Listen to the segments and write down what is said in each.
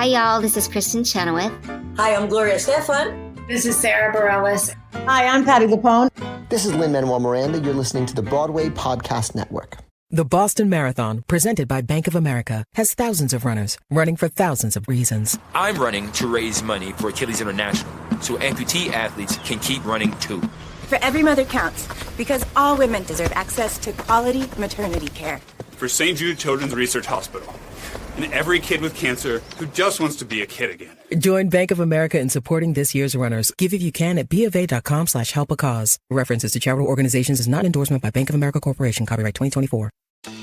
Hi, y'all. This is Kristen Chenoweth. Hi, I'm Gloria Stefan. This is Sarah Bareilles. Hi, I'm Patti LuPone. This is Lin-Manuel Miranda. You're listening to the Broadway Podcast Network. The Boston Marathon, presented by Bank of America, has thousands of runners running for thousands of reasons. I'm running to raise money for Achilles International, so amputee athletes can keep running too. For every mother counts, because all women deserve access to quality maternity care. For St. Jude Children's Research Hospital, and every kid with cancer who just wants to be a kid again. Join Bank of America in supporting this year's runners. Give if you can at bofa.com/help-a-cause. References to charitable organizations is not endorsement by Bank of America Corporation. Copyright 2024.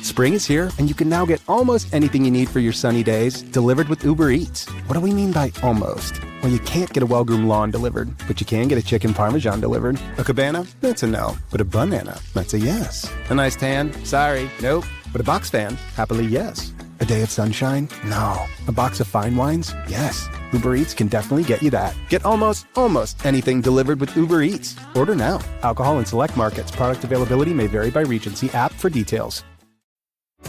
Spring is here, and you can now get almost anything you need for your sunny days delivered with Uber Eats. What do we mean by almost? Well, you can't get a well-groomed lawn delivered, but you can get a chicken parmesan delivered. A cabana? That's a no. But a banana? That's a yes. A nice tan? Sorry, nope. But a box fan? Happily, yes. A day of sunshine? No. A box of fine wines? Yes. Uber Eats can definitely get you that. Get almost anything delivered with Uber Eats. Order now. Alcohol in select markets. Product availability may vary by region. See app for details.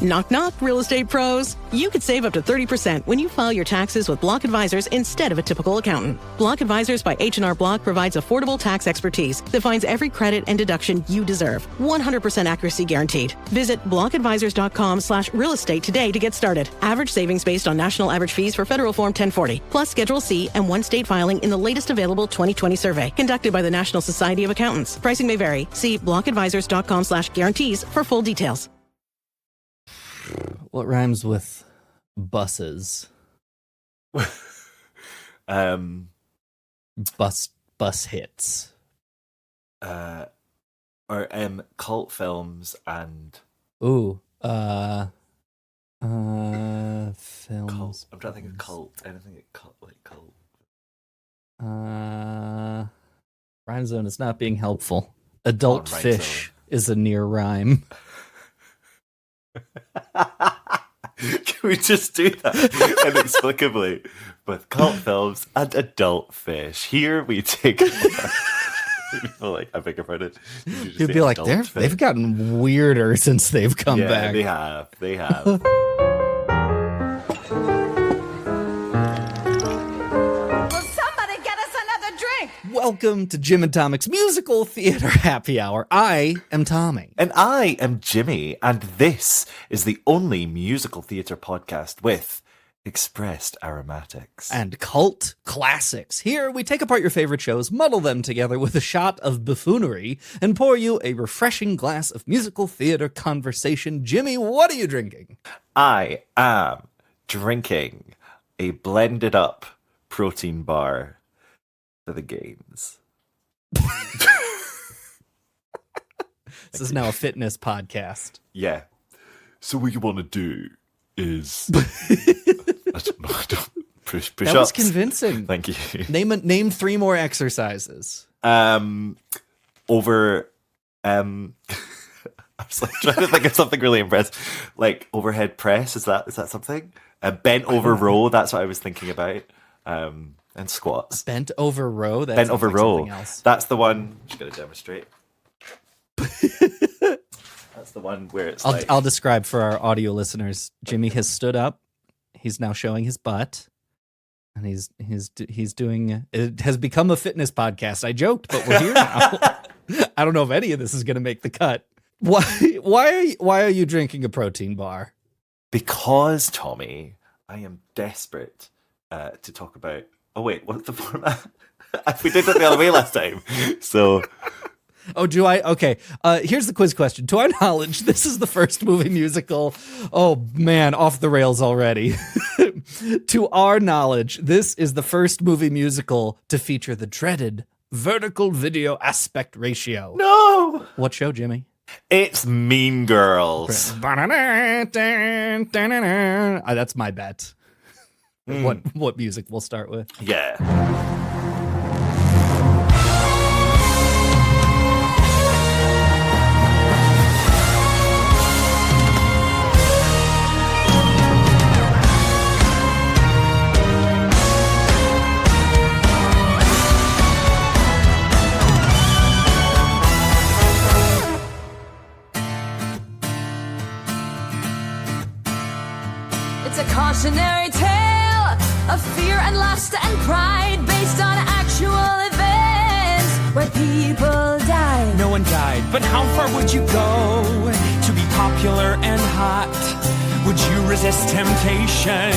Knock, knock, real estate pros. You could save up to 30% when you file your taxes with Block Advisors instead of a typical accountant. Block Advisors by H&R Block provides affordable tax expertise that finds every credit and deduction you deserve. 100% accuracy guaranteed. Visit blockadvisors.com/real estate today to get started. Average savings based on national average fees for federal form 1040, plus Schedule C and one state filing in the latest available 2020 survey conducted by the National Society of Accountants. Pricing may vary. See blockadvisors.com/guarantees for full details. What rhymes with buses? Bus hits. Or cult films and films. Cult. I'm trying to think of cult. Anything like cult. Rhyme zone is not being helpful. Adult fish zone is a near rhyme. Can we just do that inexplicably with cult films and adult fish? Here we take. People like, I beg your pardon. You'd be like, they've gotten weirder since they've come back. They have. Welcome to Jim and Tomic's Musical Theater Happy Hour. I am Tommy. And I am Jimmy. And this is the only musical theater podcast with expressed aromatics and cult classics. Here we take apart your favorite shows, muddle them together with a shot of buffoonery, and pour you a refreshing glass of musical theater conversation. Jimmy, what are you drinking? I am drinking a blended up protein bar for the games. This is now a fitness podcast. Yeah. So what you want to do is push that was convincing. Thank you. Name 3 more exercises. I'm trying to think of something really impressive, like overhead press. Is that something? Bent over row. That's what I was thinking about. And squats. Bent over row. That bent over like row. Something else. That's the one. I'm just gonna demonstrate. That's the one where it's. I'll describe for our audio listeners. Jimmy has stood up. He's now showing his butt, and he's doing. It has become a fitness podcast. I joked, but we're here now. I don't know if any of this is going to make the cut. Why are you drinking a protein bar? Because, Tommy, I am desperate to talk about. Oh wait, what's the format? We did it the other way last time. So. Oh, do I? Okay. Here's the quiz question. To our knowledge, this is the first movie musical. Oh, man, off the rails already. To our knowledge, this is the first movie musical to feature the dreaded vertical video aspect ratio. No! What show, Jimmy? It's Mean Girls. That's my bet. What music we'll start with? Yeah. It's a cautionary tale of people died. No one died, but how far would you go to be popular and hot? Would you resist temptation?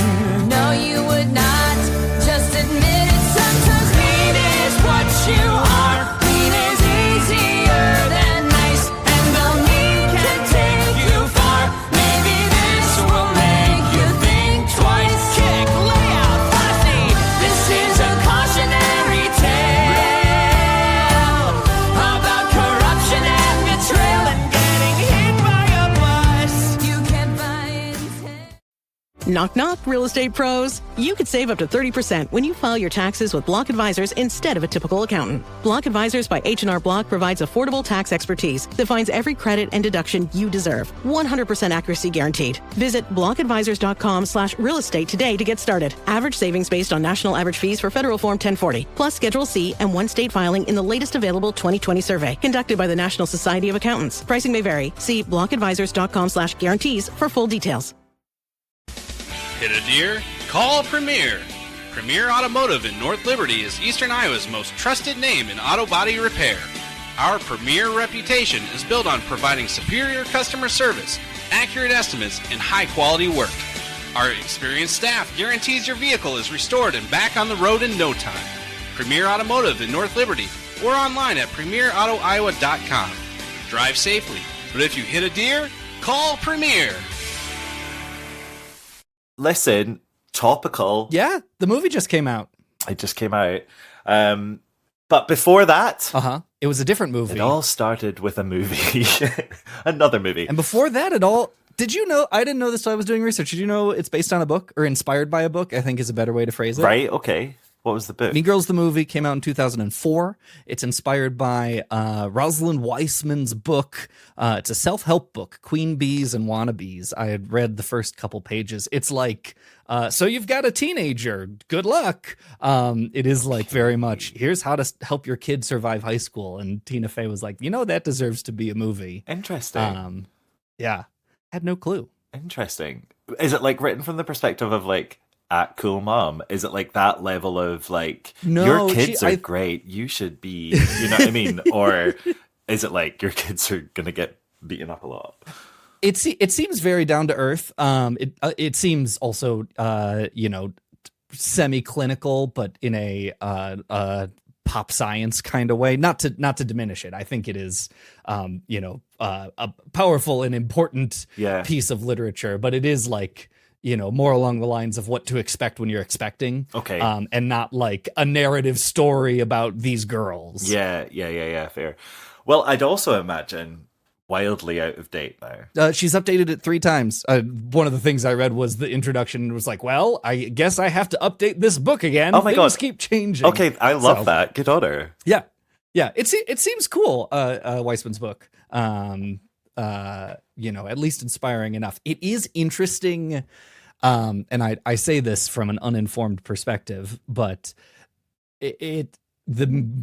No, you would not. Just admit it. Sometimes mean is what you are. Mean is easier than nice, and the mean can take you far. Maybe this will make you think twice. Kick, lay out, fussy. This is a cautionary tale about corruption and betrayal and getting hit by a bus. You can't buy intent. Knock, knock, real estate pros. You could save up to 30% when you file your taxes with Block Advisors instead of a typical accountant. Block Advisors by H&R Block provides affordable tax expertise that finds every credit and deduction you deserve. 100% accuracy guaranteed. Visit blockadvisors.com/real estate today to get started. Average savings based on national average fees for federal form 1040, plus Schedule C and one state filing in the latest available 2020 survey conducted by the National Society of Accountants. Pricing may vary. See blockadvisors.com/guarantees for full details. Hit a deer? Call Premier. Premier Automotive in North Liberty is Eastern Iowa's most trusted name in auto body repair. Our premier reputation is built on providing superior customer service, accurate estimates, and high-quality work. Our experienced staff guarantees your vehicle is restored and back on the road in no time. Premier Automotive in North Liberty or online at premierautoiowa.com. Drive safely, but if you hit a deer, call Premier. Listen, topical. Yeah, the movie just came out. It just came out. But before that... It was a different movie. It all started with a movie. Another movie. And before that, it all... Did you know... I didn't know this while I was doing research. Did you know it's based on a book? Or inspired by a book, I think is a better way to phrase it. Right, okay. What was the book? Mean Girls, the movie, came out in 2004. It's inspired by Rosalind Weissman's book. It's a self-help book, Queen Bees and Wannabes. I had read the first couple pages. It's like, so you've got a teenager. Good luck. It is like very much, here's how to help your kid survive high school. And Tina Fey was like, that deserves to be a movie. Interesting. Yeah. Had no clue. Interesting. Is it like written from the perspective of like, at Cool Mom? Is it like that level of like, no, your kids are great, you should be, you know what I mean? Or is it like your kids are gonna get beaten up a lot? It seems very down to earth. It seems also semi-clinical, but in a pop science kind of way. Not to diminish it. I think it is a powerful and important piece of literature, but it is like, more along the lines of what to expect when you're expecting. Okay. And not like a narrative story about these girls. Yeah, fair. Well, I'd also imagine wildly out of date now. She's updated it 3 times. One of the things I read was the introduction was like, well, I guess I have to update this book again. Oh my God. Things keep changing. Okay, I love that. Good on her. Yeah. It seems cool, Weissman's book. At least inspiring enough. It is interesting. And I say this from an uninformed perspective, but the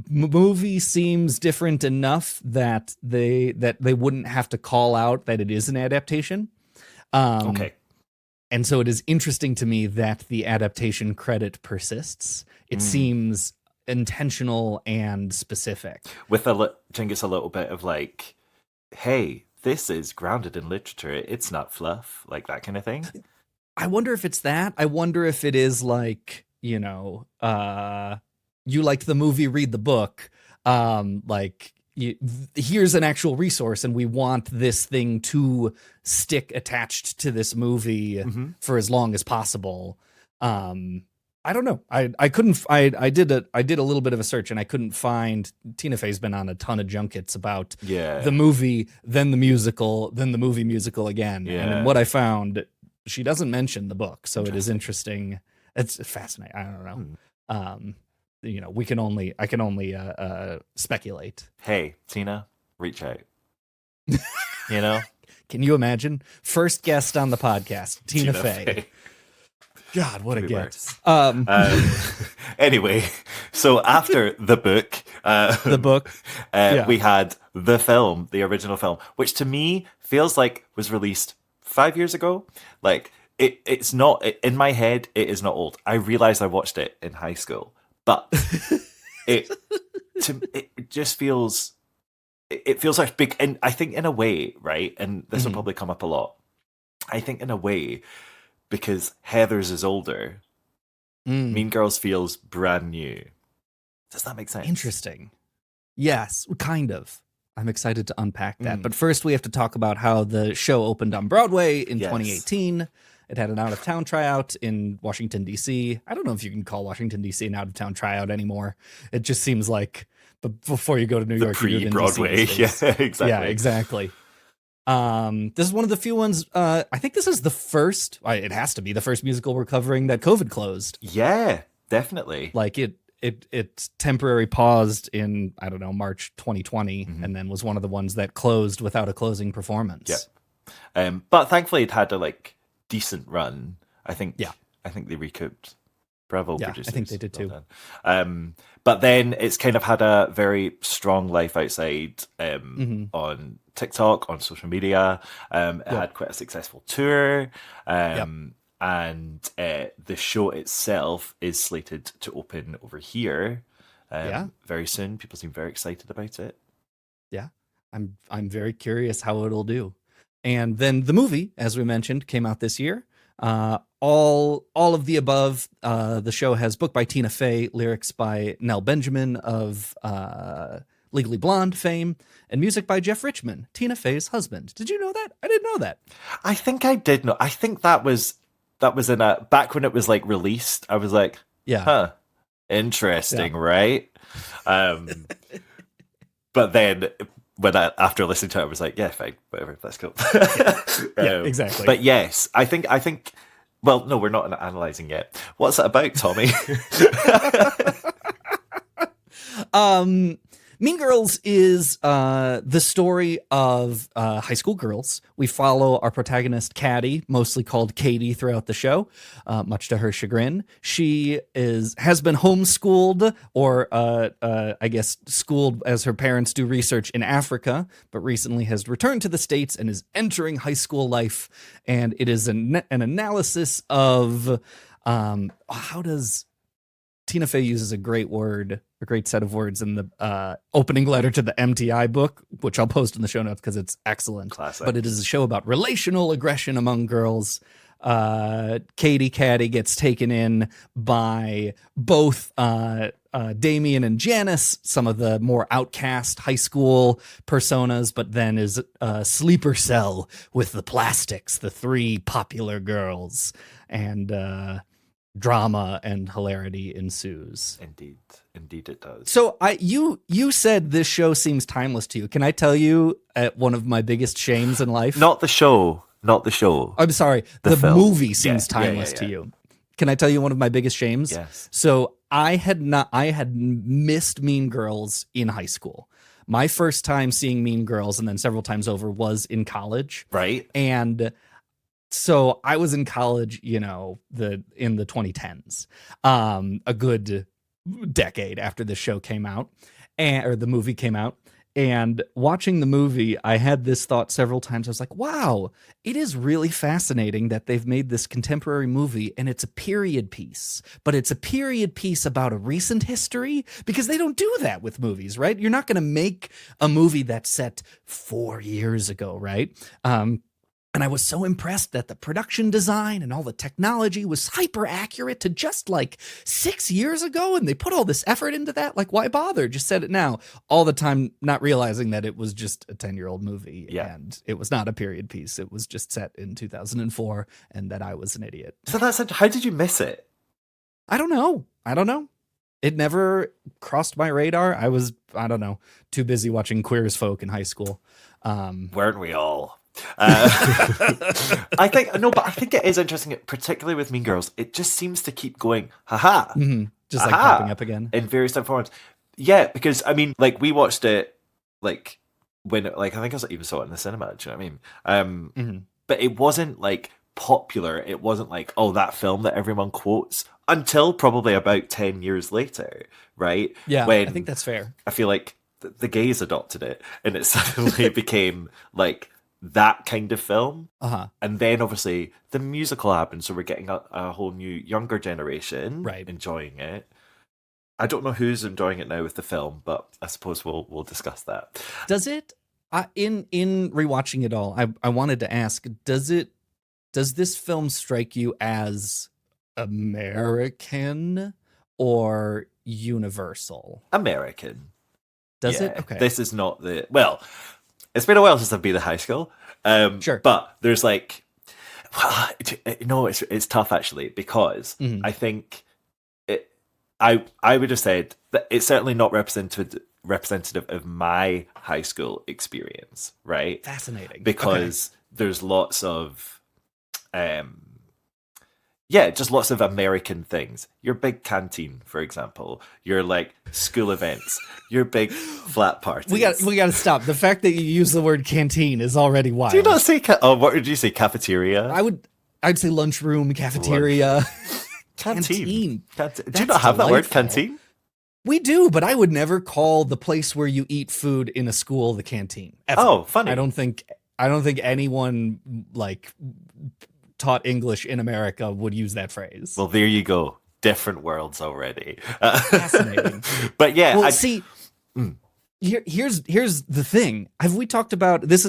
movie seems different enough that they wouldn't have to call out that it is an adaptation. Okay. And so it is interesting to me that the adaptation credit persists. It seems intentional and specific. With a little bit of like, hey, this is grounded in literature. It's not fluff, like that kind of thing. I wonder if it's that. I wonder if it is like, you liked the movie, read the book. Here's an actual resource, and we want this thing to stick attached to this movie for as long as possible. I don't know. I couldn't. I did a little bit of a search, and I couldn't find. Tina Fey's been on a ton of junkets about the movie, then the musical, then the movie musical again. Yeah. And what I found, she doesn't mention the book, so it is interesting. It's fascinating. I don't know. I can only speculate. Hey, Tina, reach out. Can you imagine? First guest on the podcast, Tina Fey. God, what a guest. Anyway, so after the book, we had the film, the original film, which to me feels like was released 5 years ago. Like it's not in my head. It is not old. I realized I watched it in high school, but it it just feels, it feels like big, and I think in a way, right, and this will probably come up a lot, I think in a way, because Heathers is older, Mean Girls feels brand new. Does that make sense? Interesting. Yes, kind of. I'm excited to unpack that. But first, we have to talk about how the show opened on Broadway in 2018. It had an out-of-town tryout in Washington, D.C. I don't know if you can call Washington, D.C. an out-of-town tryout anymore. It just seems like before you go to New York, you do it in pre-Broadway. DC. Yeah, exactly. Yeah, exactly. This is one of the few ones. I think this is the first. It has to be the first musical we're covering that COVID closed. Yeah, definitely. Like it temporarily paused in, I don't know, March 2020, and then was one of the ones that closed without a closing performance. Yeah. But thankfully it had a decent run. I think they recouped. Bravo, producers. I think they did too. But then it's kind of had a very strong life outside on TikTok, on social media. It had quite a successful tour. And the show itself is slated to open over here very soon. People seem very excited about it. Yeah, I'm very curious how it'll do. And then the movie, as we mentioned, came out this year. All of the above. The show has book by Tina Fey, lyrics by Nell Benjamin of Legally Blonde fame, and music by Jeff Richman, Tina Fey's husband. Did you know that? I didn't know that. I think I did know. I think that was in back when it was released. I was like, huh, interesting, right? But then after listening to it, I was like, yeah, fine, whatever, let's go. Exactly. But yes, I think. Well, no, we're not analyzing yet. What's it about, Tommy? Mean Girls is the story of high school girls. We follow our protagonist, Caddy, mostly called Katie throughout the show, much to her chagrin. She has been homeschooled, or I guess schooled as her parents do research in Africa, but recently has returned to the States and is entering high school life. And it is an analysis of how does... Tina Fey uses a great set of words in the opening letter to the MTI book, which I'll post in the show notes because it's excellent. Classic. But it is a show about relational aggression among girls. Caddy gets taken in by both Damien and Janice, some of the more outcast high school personas, but then is a sleeper cell with the Plastics, the three popular girls, and drama and hilarity ensues. Indeed it does. So you said this show seems timeless to you. Can I tell you one of my biggest shames in life? Not the show. I'm sorry. The film. Movie seems timeless to you. Can I tell you one of my biggest shames? Yes. So I had missed Mean Girls in high school. My first time seeing Mean Girls, and then several times over, was in college. Right. And so I was in college, in the 2010s, a good decade after the show came out, or the movie came out. And watching the movie, I had this thought several times. I was like, wow, it is really fascinating that they've made this contemporary movie and it's a period piece, but it's a period piece about a recent history, because they don't do that with movies, right? You're not going to make a movie that's set 4 years ago, right? And I was so impressed that the production design and all the technology was hyper accurate to just 6 years ago. And they put all this effort into that. Why bother? Just set it now. All the time, not realizing that it was just a 10-year-old movie. Yeah. And it was not a period piece. It was just set in 2004, and that I was an idiot. So how did you miss it? I don't know. It never crossed my radar. I was, too busy watching Queer as Folk in high school. Weren't we all? I think it is interesting, particularly with Mean Girls. It just seems to keep going, haha, just popping up again in various different forms. Yeah, because we watched it when I think I even saw it in the cinema. Do you know what I mean? But it wasn't popular. It wasn't that film that everyone quotes until probably about 10 years later, right? Yeah, when I think that's fair. I feel like the gays adopted it, and it suddenly became that kind of film. And then obviously the musical happened, so we're getting a whole new younger generation right enjoying it. I don't know who's enjoying it now with the film, but I suppose we'll discuss that. Does it? In rewatching it all, I wanted to ask: does this film strike you as American or universal? American. Does it? Okay. This is not it's been a while since I've been in high school. Sure. But there's like, it's tough actually, because I think I would have said that it's certainly not representative of my high school experience, right? Fascinating. Because there's lots of just lots of American things. Your big canteen, for example. Your like school events. Your big flat parties. We got to stop. The fact that you use the word canteen is already wild. Do you not say what would you say? Cafeteria? I'd say lunchroom, cafeteria. Canteen. Do you not have that word, canteen? We do, but I would never call the place where you eat food in a school the canteen. Ever. Oh, funny. I don't think anyone like taught English in America would use that phrase. Well, there you go. Different worlds already. Fascinating. But yeah, well, here's the thing. Have we talked about this?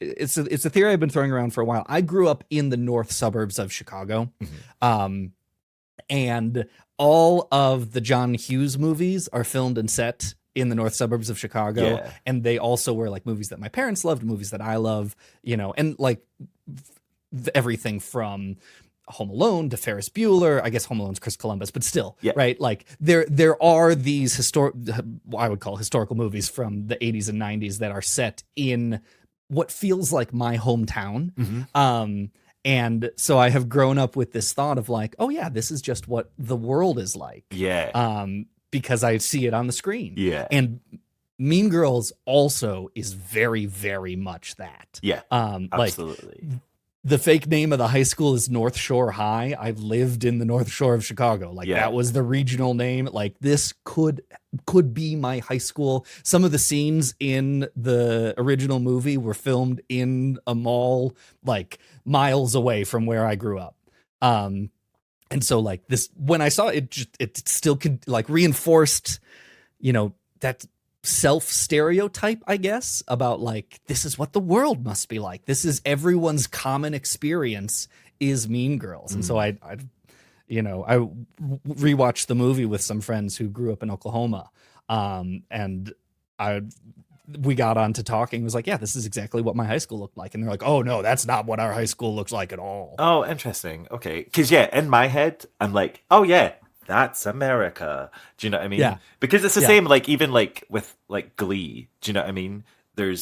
It's a theory I've been throwing around for a while. I grew up in the north suburbs of Chicago, and all of the John Hughes movies are filmed and set in the north suburbs of Chicago, and they also were like movies that my parents loved, movies that I love, and like everything from Home Alone to Ferris Bueller. I guess Home Alone's Chris Columbus, but still, right? Like there are these I would call historical movies from the 80s and 90s that are set in what feels like my hometown. And so I have grown up with this thought of like, oh yeah, this is just what the world is like. Because I see it on the screen. And Mean Girls also is very, very much that. Absolutely. Like, the fake name of the high school is North Shore High. I've lived in the North Shore of Chicago. Like that was the regional name. Like this could be my high school. Some of the scenes in the original movie were filmed in a mall like miles away from where I grew up. And so like this, when I saw it, it still could like reinforced, that self-stereotype, I guess, about like, this is what the world must be like. This is everyone's common experience is Mean Girls. And so I rewatched the movie with some friends who grew up in Oklahoma. And we got on to talking. It was like, yeah, this is exactly what my high school looked like. And they're like, oh no, that's not what our high school looks like at all. Oh, interesting. Okay. Because in my head, I'm like, oh yeah, that's America. Do you know what I mean? Yeah. Because it's the same, like, even like with like Glee. Do you know what I mean?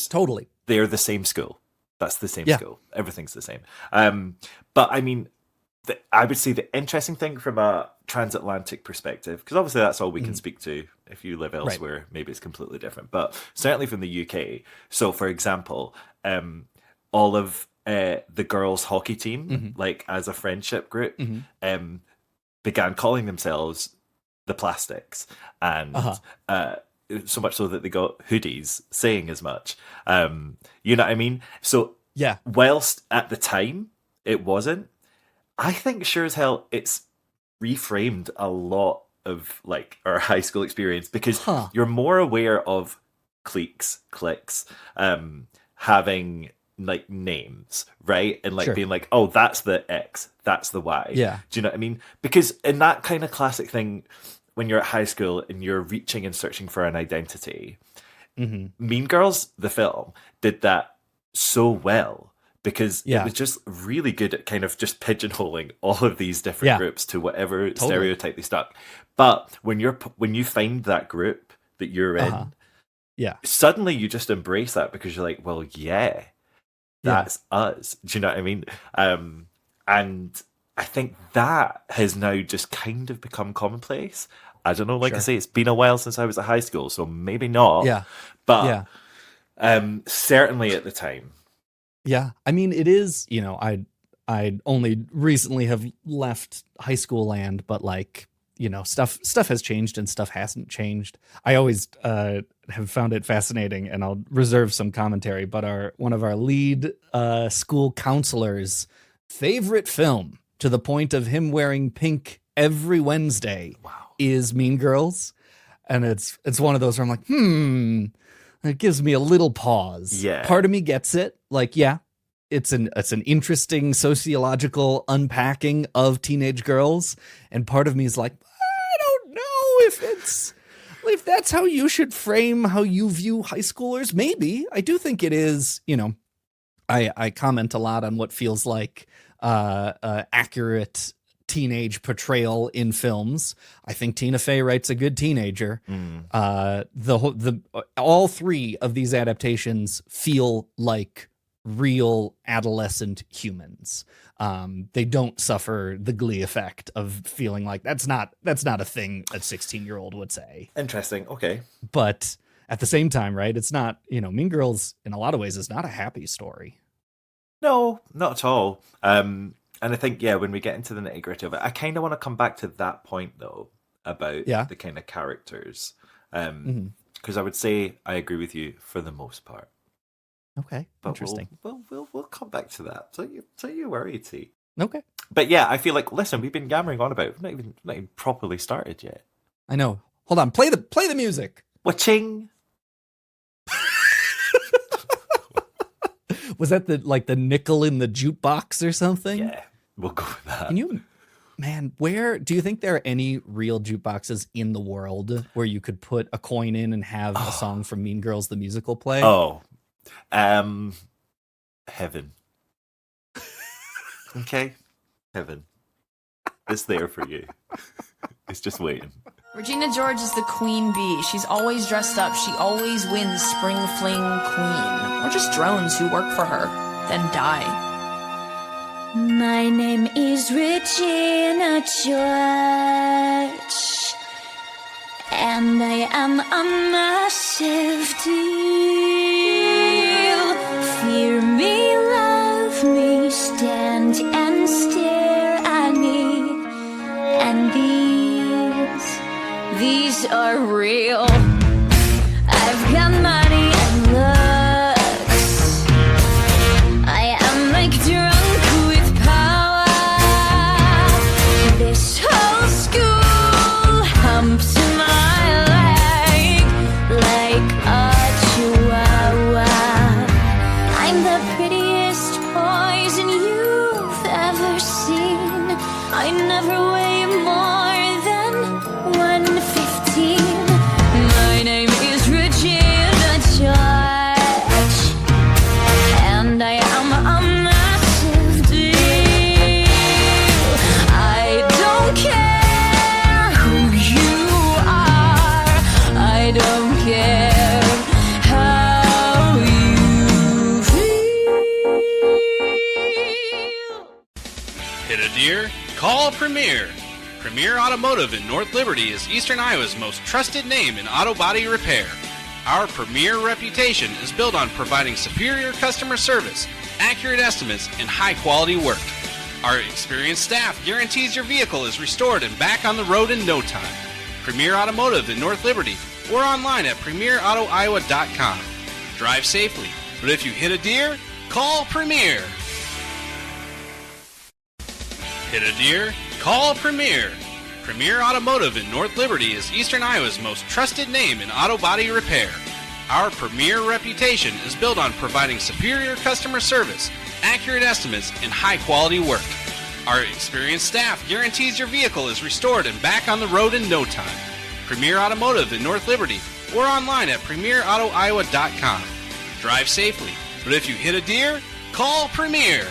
Totally. They're the same school. That's the same school. Everything's the same. But I mean, I would say the interesting thing from a transatlantic perspective, because obviously that's all we can speak to. If you live elsewhere, maybe it's completely different. But certainly from the UK. So, for example, all of the girls' hockey team, like as a friendship group, began calling themselves the Plastics, and so much so that they got hoodies saying as much. You know what I mean? So whilst at the time it wasn't, I think sure as hell it's reframed a lot of like our high school experience, because you're more aware of cliques, having like names, right? And like being like, oh, that's the X, that's the Y. Yeah. Do you know what I mean? Because in that kind of classic thing, when you're at high school and you're reaching and searching for an identity, Mean Girls, the film, did that so well, because it was just really good at kind of just pigeonholing all of these different groups to whatever stereotype they stuck. But when you find that group that you're in, suddenly you just embrace that, because you're like, well, that's us. Do you know what I mean? And I think that has now just kind of become commonplace. I don't know, like I say, it's been a while since I was at high school, so maybe not. But certainly at the time. Yeah. I mean, it is, I only recently have left high school land, but like, stuff has changed and stuff hasn't changed. I always have found it fascinating, and I'll reserve some commentary, but one of our lead school counselors' favorite film, to the point of him wearing pink every Wednesday, is Mean Girls, and it's one of those where I'm like, it gives me a little pause. Yeah. Part of me gets it. Like, yeah, it's an interesting sociological unpacking of teenage girls, and part of me is like, I don't know if that's how you should frame how you view high schoolers. Maybe. I do think it is, I comment a lot on what feels like accurate teenage portrayal in films. I think Tina Fey writes a good teenager. All three of these adaptations feel like real adolescent humans. They don't suffer the Glee effect of feeling like that's not a thing a 16-year-old would say. Interesting. Okay. But at the same time, right, it's not, Mean Girls in a lot of ways is not a happy story. No, not at all. And I think, when we get into the nitty-gritty of it, I kind of want to come back to that point, though, about the kind of characters. Because I would say I agree with you for the most part. Okay, but interesting. We'll come back to that. So you worry, T. Okay. But yeah, I feel like, listen, we've been yammering on about it. We've not even properly started yet. I know. Hold on. Play the music. Wa-ching. Was that the nickel in the jukebox or something? Yeah, we'll go with that. Where do you think there are any real jukeboxes in the world where you could put a coin in and have a song from Mean Girls the musical play? Heaven. Okay, heaven. It's there for you. It's just waiting. Regina George is the queen bee. She's always dressed up. She always wins Spring Fling Queen. Or just drones who work for her, then die. My name is Regina George, and I am a massive deal. Fear me, love me, stand and stare at me, and these are real. I've got money and looks. I am like drunk with power. This whole school humps my leg like a chihuahua. I'm the prettiest poison you've ever seen. I never weigh more than 115. My name is Regina George, and I am a massive deal. I don't care who you are. I don't care how you feel. Hit a deer? Call Premier. Premier Automotive in North Liberty is Eastern Iowa's most trusted name in auto body repair. Our premier reputation is built on providing superior customer service, accurate estimates, and high-quality work. Our experienced staff guarantees your vehicle is restored and back on the road in no time. Premier Automotive in North Liberty or online at premierautoiowa.com. Drive safely, but if you hit a deer, call Premier. Hit a deer? Call Premier. Premier Automotive in North Liberty is Eastern Iowa's most trusted name in auto body repair. Our premier reputation is built on providing superior customer service, accurate estimates, and high-quality work. Our experienced staff guarantees your vehicle is restored and back on the road in no time. Premier Automotive in North Liberty or online at premierautoiowa.com. Drive safely, but if you hit a deer, call Premier.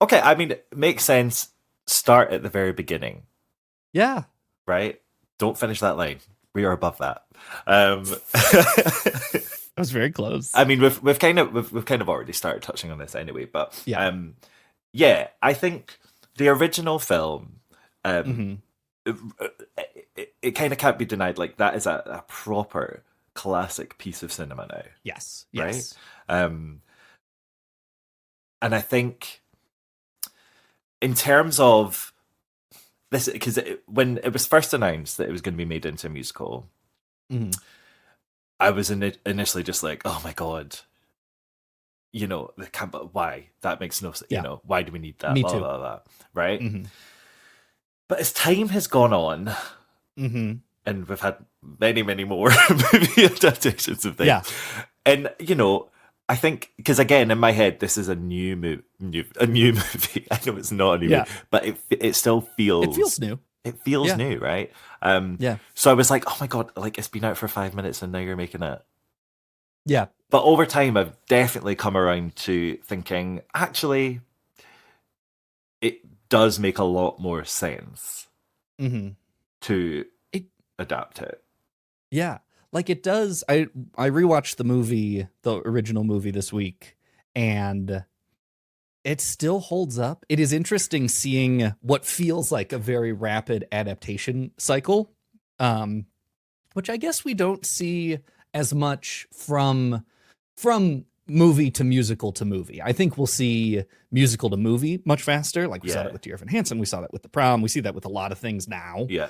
Okay, I mean, it makes sense. Start at the very beginning. Yeah. Right? Don't finish that line. We are above that. That was very close. I mean, we've kind of already started touching on this anyway, but yeah, I think the original film, it kind of can't be denied. Like, that is a proper classic piece of cinema now. Yes. Right? Yes. And I think, in terms of this, because when it was first announced that it was going to be made into a musical, I was initially just like, oh my God, why? That makes no sense. Why do we need that? Me blah, too. Blah, blah, right? But as time has gone on, and we've had many, many more movie adaptations of things. Yeah. And, you know, I think, because again, in my head, this is a new movie. I know it's not a new movie, but it still feels... It feels new. It feels new, right? So I was like, oh my God, like it's been out for 5 minutes and now you're making it. Yeah. But over time, I've definitely come around to thinking, actually, it does make a lot more sense to adapt it. Yeah. Like it does. I rewatched the original movie this week, and it still holds up. It is interesting seeing what feels like a very rapid adaptation cycle, which I guess we don't see as much from movie to musical to movie. I think we'll see musical to movie much faster. Like we saw that with Dear Evan Hansen. We saw that with The Prom. We see that with a lot of things now. Yeah.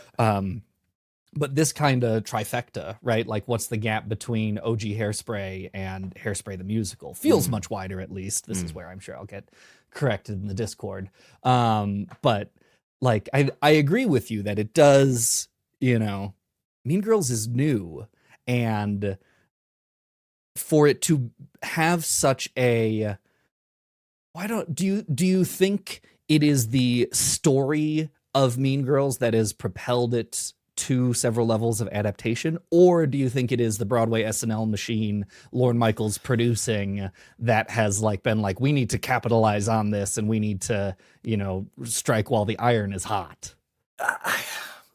But this kind of trifecta, right? Like what's the gap between OG Hairspray and Hairspray the musical? Feels much wider, at least. This is where I'm sure I'll get corrected in the Discord. But like, I agree with you that it does, you know, Mean Girls is new, and for it to have such a, do you think it is the story of Mean Girls that has propelled it to several levels of adaptation, or do you think it is the Broadway SNL machine, Lorne Michaels producing, that has like been like, we need to capitalize on this and we need to, you know, strike while the iron is hot?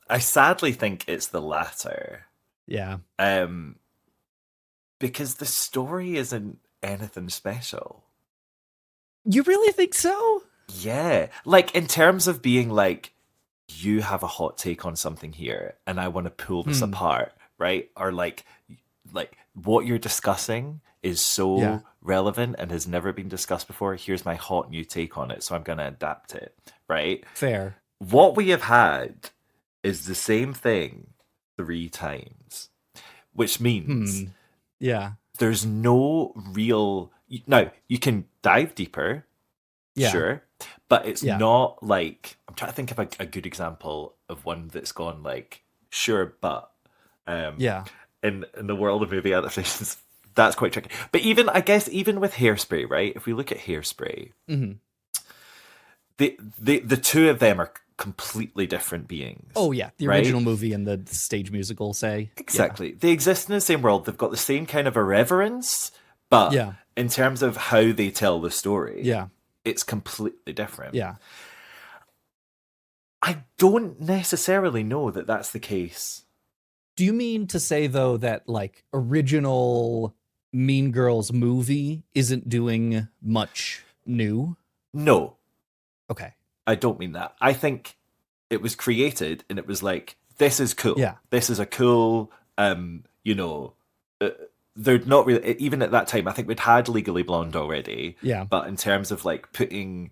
I sadly think it's the latter. Yeah. Because the story isn't anything special. You really think so? Yeah. Like in terms of being like, you have a hot take on something here and I want to pull this apart, right? Or like what you're discussing is so relevant and has never been discussed before. Here's my hot new take on it, so I'm going to adapt it, right? Fair. What we have had is the same thing 3 times, which means there's no real... Now, you can dive deeper, sure, but it's not like... I'm trying to think of a good example of one that's gone like, sure, but... In the world of movie adaptations, that's quite tricky. But I guess even with Hairspray, right? If we look at Hairspray, the two of them are completely different beings. Oh yeah, the original movie and the stage musical, say. Exactly. They exist in the same world. They've got the same kind of irreverence, but in terms of how they tell the story, it's completely different. Yeah. I don't necessarily know that that's the case. Do you mean to say, though, that like original Mean Girls movie isn't doing much new? No. Okay. I don't mean that. I think it was created and it was like, this is cool. Yeah. This is a cool, you know, they're not really, even at that time, I think we'd had Legally Blonde already. Yeah. But in terms of like putting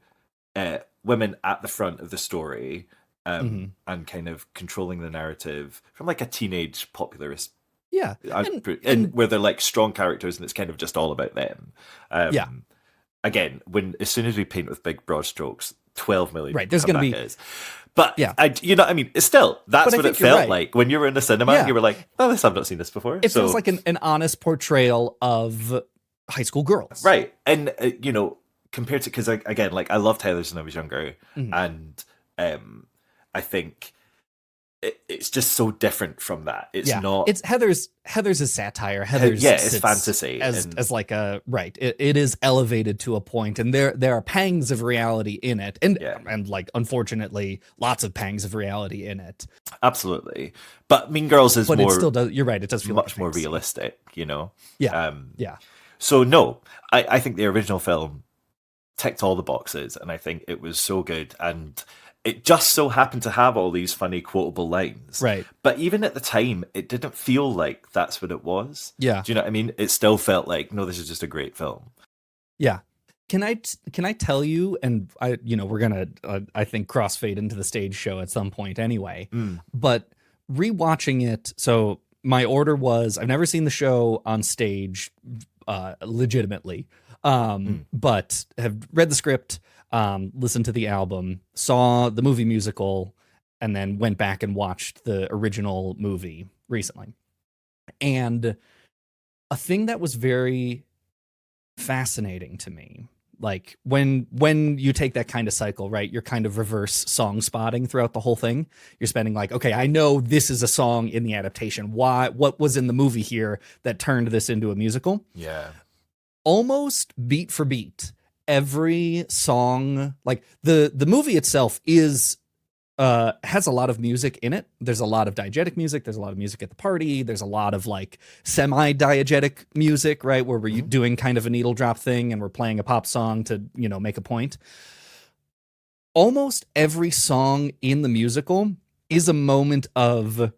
women at the front of the story, and kind of controlling the narrative from like a teenage popularist, and where they're like strong characters and it's kind of just all about them. Again, as soon as we paint with big broad strokes, 12 million. Right, there's going to be. But you know what I mean? It's still, that's what it felt like when you were in the cinema. You were like, "Oh, I've not seen this before." It feels like an honest portrayal of high school girls, right? And you know, compared to, because again, like I loved Heathers when I was younger, and I think it's just so different from that. It's not. It's Heathers is satire. Heathers, it's fantasy as like a right. It is elevated to a point, and there are pangs of reality in it, and like unfortunately, lots of pangs of reality in it. Absolutely, but Mean Girls is more. It still does. You're right. It does feel much more realistic. You know. Yeah. So no, I think the original film ticked all the boxes, and I think it was so good, and it just so happened to have all these funny quotable lines. Right. But even at the time, it didn't feel like that's what it was. Yeah. Do you know what I mean? It still felt like, no, this is just a great film. Yeah. Can I tell you, and we're gonna I think crossfade into the stage show at some point anyway. But rewatching it, so my order was, I've never seen the show on stage legitimately, but have read the script, listened to the album, saw the movie musical, and then went back and watched the original movie recently. And a thing that was very fascinating to me, like when you take that kind of cycle, right, you're kind of reverse song spotting throughout the whole thing. You're spending like, okay, I know this is a song in the adaptation. What was in the movie here that turned this into a musical? Yeah. Almost beat for beat, every song, like the movie itself is has a lot of music in it. There's a lot of diegetic music. There's a lot of music at the party. There's a lot of like semi-diegetic music, right? Where we're doing kind of a needle drop thing and we're playing a pop song to, make a point. Almost every song in the musical is a moment of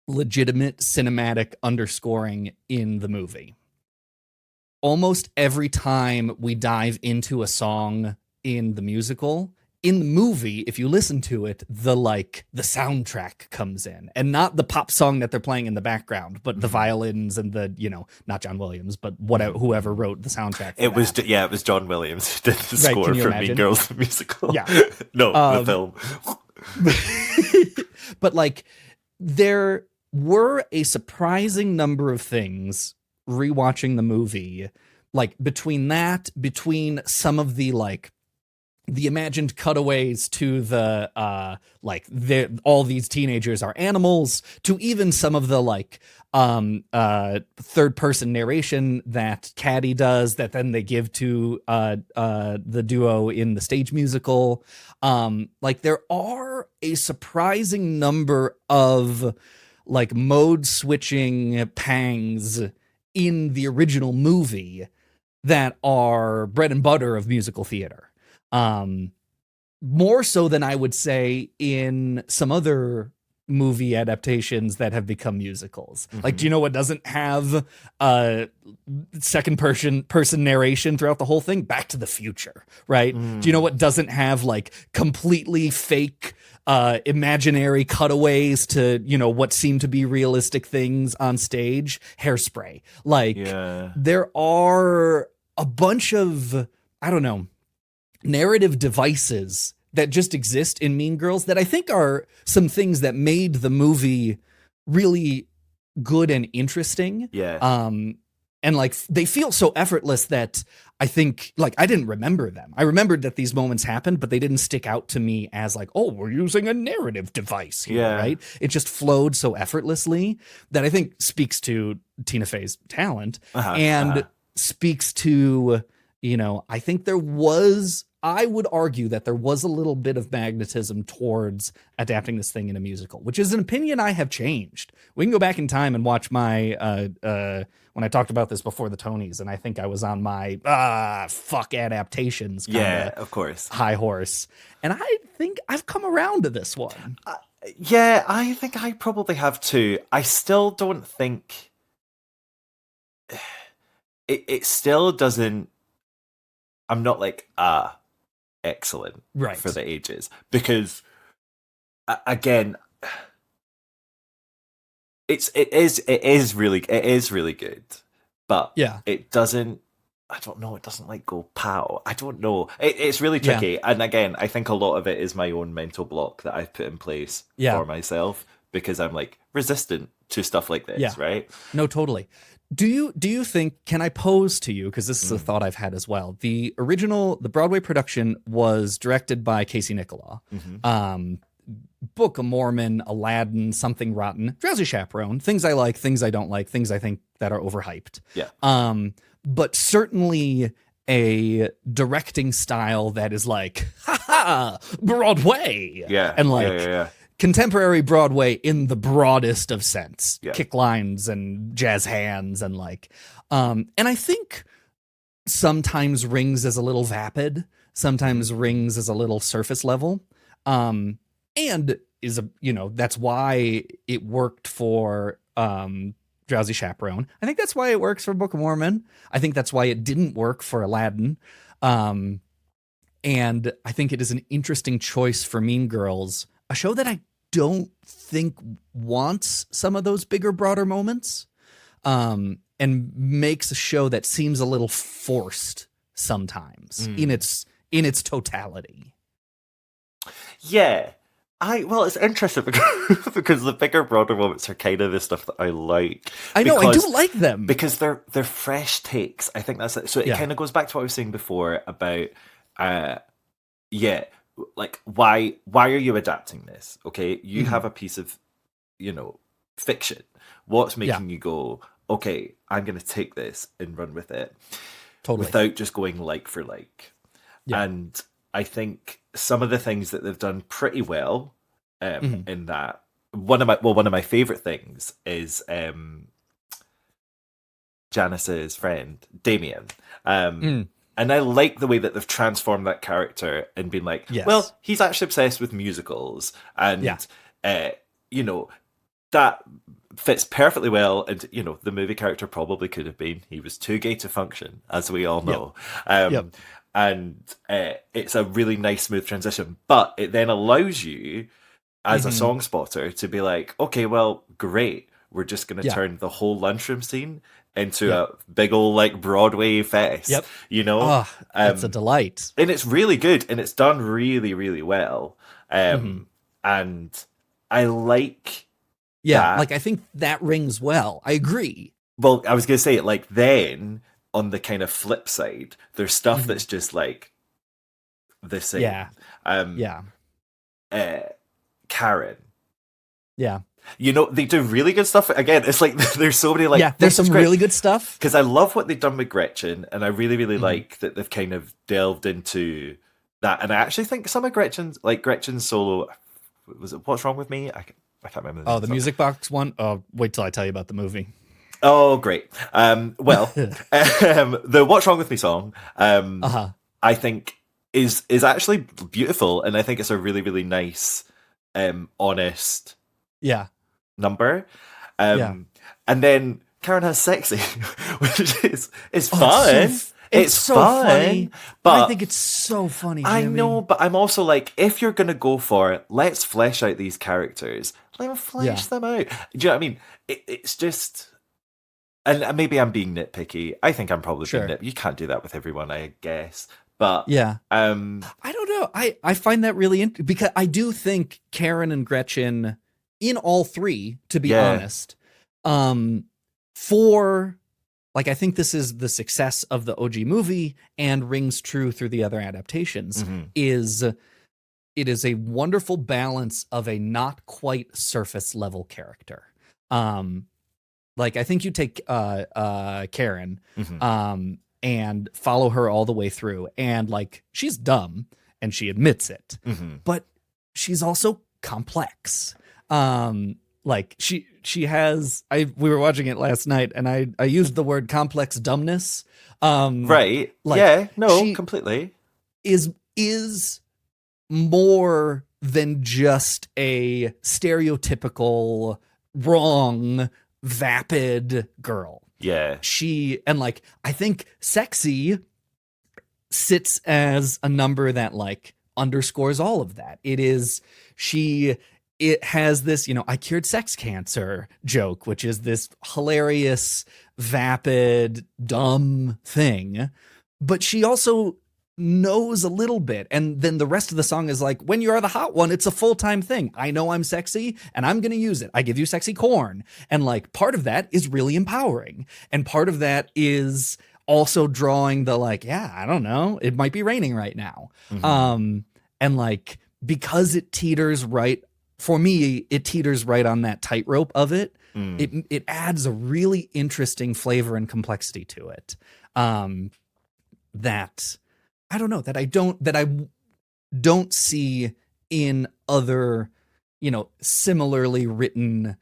legitimate cinematic underscoring in the movie. Almost every time we dive into a song in the musical, in the movie, if you listen to it, the soundtrack comes in, and not the pop song that they're playing in the background, but the violins and the, not John Williams, but whoever wrote the soundtrack. It was John Williams who did the score for Mean Girls the musical. Yeah. No, the film. But like, there were a surprising number of things rewatching the movie, like between some of the the imagined cutaways to the all these teenagers are animals, to even some of the third person narration that Caddy does that then they give to the duo in the stage musical. There are a surprising number of mode switching pangs in the original movie that are bread and butter of musical theater. More so than I would say in some other movie adaptations that have become musicals. Mm-hmm. Do you know what doesn't have second person narration throughout the whole thing? Back to the Future, right? Do you know what doesn't have completely fake imaginary cutaways to, what seem to be realistic things on stage? Hairspray. There are a bunch of, I don't know, narrative devices that just exist in Mean Girls that I think are some things that made the movie really good and interesting. Yeah. And they feel so effortless that I think I didn't remember them. I remembered that these moments happened, but they didn't stick out to me as we're using a narrative device here, right? It just flowed so effortlessly that I think speaks to Tina Fey's talent and speaks to, I think I would argue that there was a little bit of magnetism towards adapting this thing in a musical, which is an opinion I have changed. We can go back in time and watch my, when I talked about this before the Tonys, and I think I was on my, fuck adaptations of course, high horse. And I think I've come around to this one. Yeah, I think I probably have too. I still don't think... It still doesn't... I'm not excellent for the ages, because again, it is really good, but it doesn't, I don't know, it doesn't go pow. I don't know, it's really tricky. And again, I think a lot of it is my own mental block that I've put in place for myself, because I'm resistant to stuff like this, right? No, totally. Do you think, can I pose to you, because this is a thought I've had as well, the Broadway production was directed by Casey Nicholaw. Book of Mormon, Aladdin, Something Rotten, Drowsy Chaperone, things I like, things I don't like, things I think that are overhyped. But certainly a directing style that is Broadway. And contemporary Broadway in the broadest of sense, kick lines and jazz hands and and I think sometimes rings as a little vapid, sometimes rings as a little surface level, and is that's why it worked for Drowsy Chaperone. I think that's why it works for Book of Mormon. I think that's why it didn't work for Aladdin, and I think it is an interesting choice for Mean Girls, a show that I don't think wants some of those bigger, broader moments, and makes a show that seems a little forced sometimes in its totality. Yeah, Well, it's interesting because the bigger, broader moments are kind of the stuff that I like. I know, I do like them because they're fresh takes. I think that's it. So it kind of goes back to what I was saying before about, like why are you adapting this? Okay, you have a piece of, fiction. What's making you go, okay, I'm going to take this and run with it, without just going like for like, and I think some of the things that they've done pretty well in that. One of my favorite things is Janice's friend Damien, and I like the way that they've transformed that character and been like, well, he's actually obsessed with musicals, and that fits perfectly well. And the movie character probably could have been, he was too gay to function, as we all know. And it's a really nice, smooth transition. But it then allows you, as a song spotter, to be like, okay, well, great. We're just going to turn the whole lunchroom scene into a big old, like, Broadway fest. It's a delight. And it's really good. And it's done really, really well. And I like that. Like, I think that rings well. I agree. Well, I was going to say, like, then on the kind of flip side, there's stuff that's just like the same. Karen. They do really good stuff. Again, it's like there's so many like there's some really good stuff. Because I love what they've done with Gretchen, and I really, really like that they've kind of delved into that. And I actually think some of Gretchen's solo, was it What's Wrong With Me? I can't remember. The Music Box one? Oh, wait till I tell you about the movie. Oh, great. The What's Wrong With Me song, I think is actually beautiful, and I think it's a really, really nice, honest number. And then Karen has Sexy, which is fun. It's so fun, funny. But I think it's so funny, Jamie. I know, but I'm also like, if you're going to go for it, let's flesh out these characters. Let them flesh them out. Do you know what I mean? It's just... And maybe I'm being nitpicky. I think I'm probably being nitpicky. You can't do that with everyone, I guess. But I don't know. I find that really interesting, because I do think Karen and Gretchen, in all three, to be honest, for like, I think this is the success of the OG movie and rings true through the other adaptations. Is it is a wonderful balance of a not quite surface level character. Like, I think you take Karen and follow her all the way through, and like, she's dumb and she admits it, but she's also complex. Like, she has, we were watching it last night, and I used the word complex dumbness. Right. Like, completely. Is more than just a stereotypical wrong, vapid girl. And like, I think Sexy sits as a number that like underscores all of that. It has this, I cured sex cancer joke, which is this hilarious, vapid, dumb thing. But she also knows a little bit. And then the rest of the song is like, when you are the hot one, it's a full-time thing. I know I'm sexy and I'm going to use it. I give you sexy corn. And like, part of that is really empowering. And part of that is also drawing the like, I don't know, it might be raining right now. And like, because it teeters right, for me, it teeters right on that tightrope of it. It adds a really interesting flavor and complexity to it. That I don't know, that I don't see in other, similarly written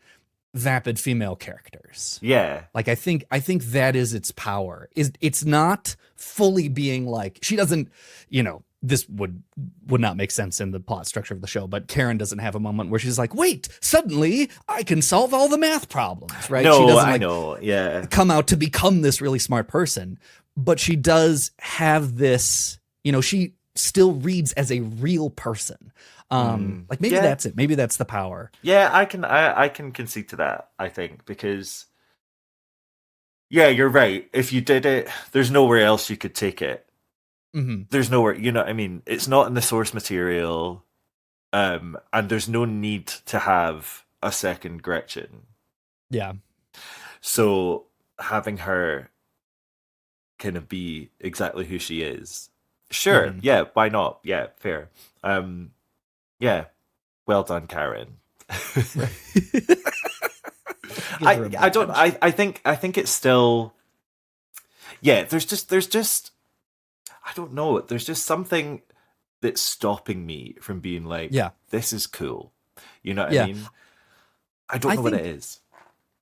vapid female characters. Like, I think that is its power. It's not fully being like, she doesn't, this would not make sense in the plot structure of the show, but Karen doesn't have a moment where she's like, wait, suddenly I can solve all the math problems, right? No, she doesn't, I know, come out to become this really smart person, but she does have this, she still reads as a real person. Like, maybe that's it. Maybe that's the power. Yeah, I can concede to that, I think, because you're right. If you did it, there's nowhere else you could take it. There's nowhere, I mean, it's not in the source material. and there's no need to have a second Gretchen. Yeah. So having her kind of be exactly who she is, sure, yeah, why not? Yeah, fair. Yeah, well done, Karen. I think it's still, yeah, there's just I don't know, there's just something that's stopping me from being like, yeah, this is cool. You know what I mean? I don't know what it is.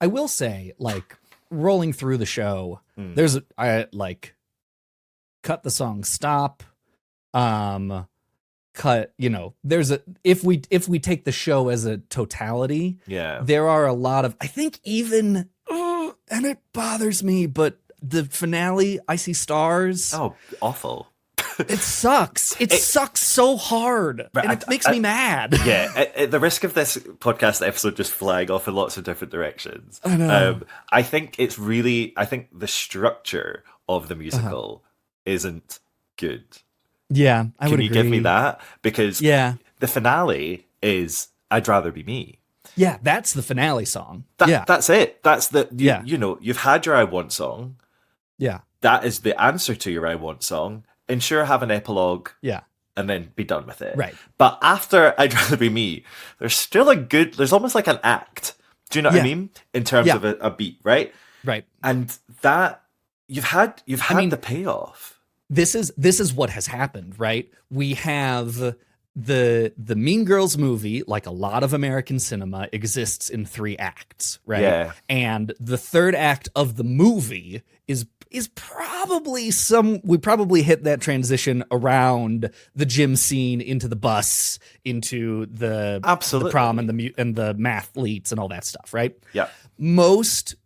I will say, like, rolling through the show, there's I like cut the song stop, cut, you know, there's a if we take the show as a totality, there are a lot of, I think, even and it bothers me, but the finale, I See Stars, awful. It sucks. It sucks so hard, and it makes me mad. Yeah, at the risk of this podcast episode just flying off in lots of different directions, I know. I think the structure of the musical isn't good. Yeah, I would agree. Can you give me that? Because the finale is I'd Rather Be Me. Yeah, that's the finale song. That's it. That's the you know, you've had your I Want song. Yeah, that is the answer to your I Want song. Ensure have an epilogue. Yeah. And then be done with it. Right. But after I'd Rather Be Me, there's almost like an act. Do you know what I mean? In terms of a beat, right? Right. And that you've had the payoff. This is what has happened, right? We have the Mean Girls movie, like a lot of American cinema, exists in 3 acts, right? Yeah. And the third act of the movie is probably we probably hit that transition around the gym scene into the bus, into the prom and the mathletes and all that stuff, right? Yeah. Most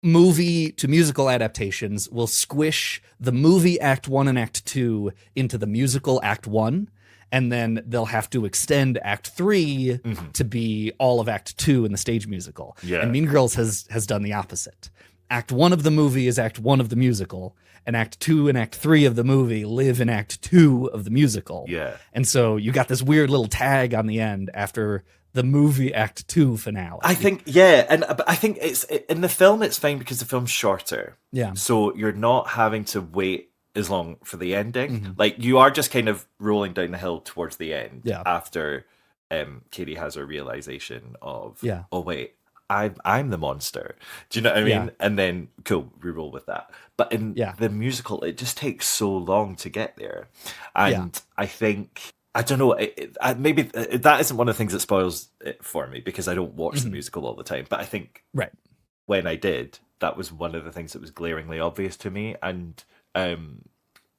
movie to musical adaptations will squish the movie Act 1 and Act 2 into the musical Act 1, and then they'll have to extend Act 3 to be all of Act 2 in the stage musical. Yeah. And Mean Girls has done the opposite. Act 1 of the movie is Act 1 of the musical, and Act 2 and Act 3 of the movie live in Act 2 of the musical. Yeah. And so you got this weird little tag on the end after the movie Act 2 finale. I think, but I think it's in the film it's fine because the film's shorter. Yeah. So you're not having to wait as long for the ending. Like, you are just kind of rolling down the hill towards the end after Katie has her realization of, oh wait, I'm the monster. Do you know what I mean? Yeah. And then, cool, we roll with that. But in the musical, it just takes so long to get there. And I think, I don't know, maybe that isn't one of the things that spoils it for me because I don't watch the musical all the time. But I think when I did, that was one of the things that was glaringly obvious to me. And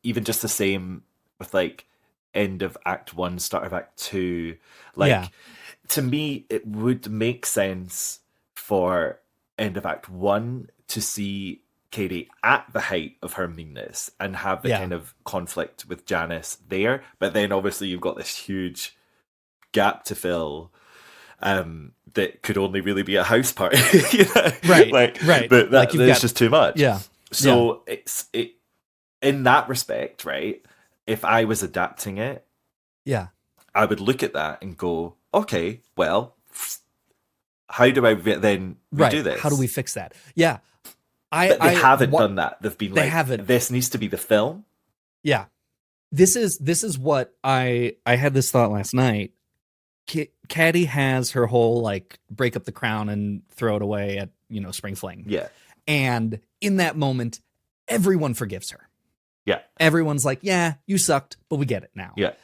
even just the same with like end of Act 1, start of Act 2. Like, to me, it would make sense for end of Act 1 to see Katie at the height of her meanness and have the kind of conflict with Janice there. But then obviously you've got this huge gap to fill that could only really be a house party. You know? Right. But that's just too much. Yeah. So it's in that respect, right? If I was adapting it, I would look at that and go, okay, well, how do I then redo this? How do we fix that? Yeah. But they haven't done that. They've been haven't. This needs to be the film. Yeah. This is what I had this thought last night. Caddy has her whole like break up the crown and throw it away at, Spring Fling. Yeah. And in that moment, everyone forgives her. Yeah. Everyone's like, yeah, you sucked, but we get it now. Yeah.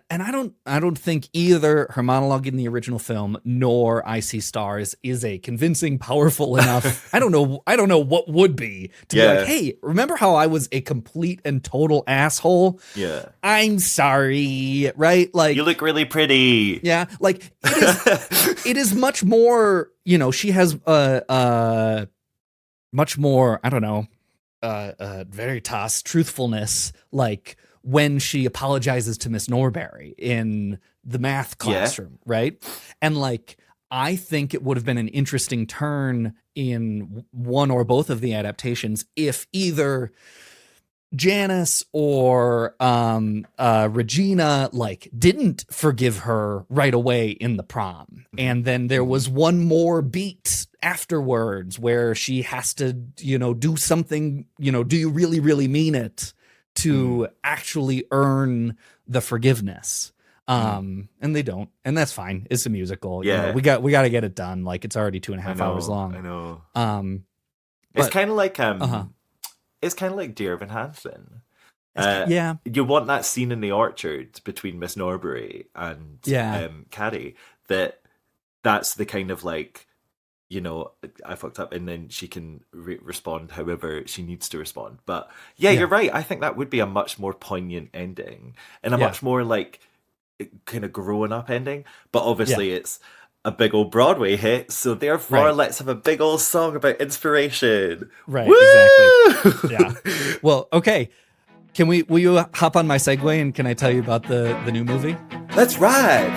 And I don't think either her monologue in the original film nor I See Stars is a convincing, powerful enough. I don't know what would be to be like, hey, remember how I was a complete and total asshole? Yeah. I'm sorry, right? Like, you look really pretty. Yeah. Like it is much more, she has much more, I don't know, veritas, truthfulness, like when she apologizes to Miss Norbury in the math classroom, right? And like, I think it would have been an interesting turn in one or both of the adaptations if either Janice or Regina like didn't forgive her right away in the prom, and then there was one more beat afterwards where she has to, do something. Do you really, really mean it to actually earn the forgiveness? And they don't, and that's fine. It's a musical. Yeah, we got to get it done. Like it's already 2.5 hours long. I know. But, it's kind of like It's kind of like Dear Evan Hansen. Yeah. You want that scene in the orchard between Miss Norbury and Carrie. That's the kind of like, I fucked up, and then she can respond however she needs to respond. But you're right. I think that would be a much more poignant ending and a much more like kind of grown up ending. But obviously it's a big old Broadway hit, so therefore let's have a big old song about inspiration. Right, Woo! Exactly. Yeah. Well, okay. Will you hop on my segue and can I tell you about the new movie? Let's ride.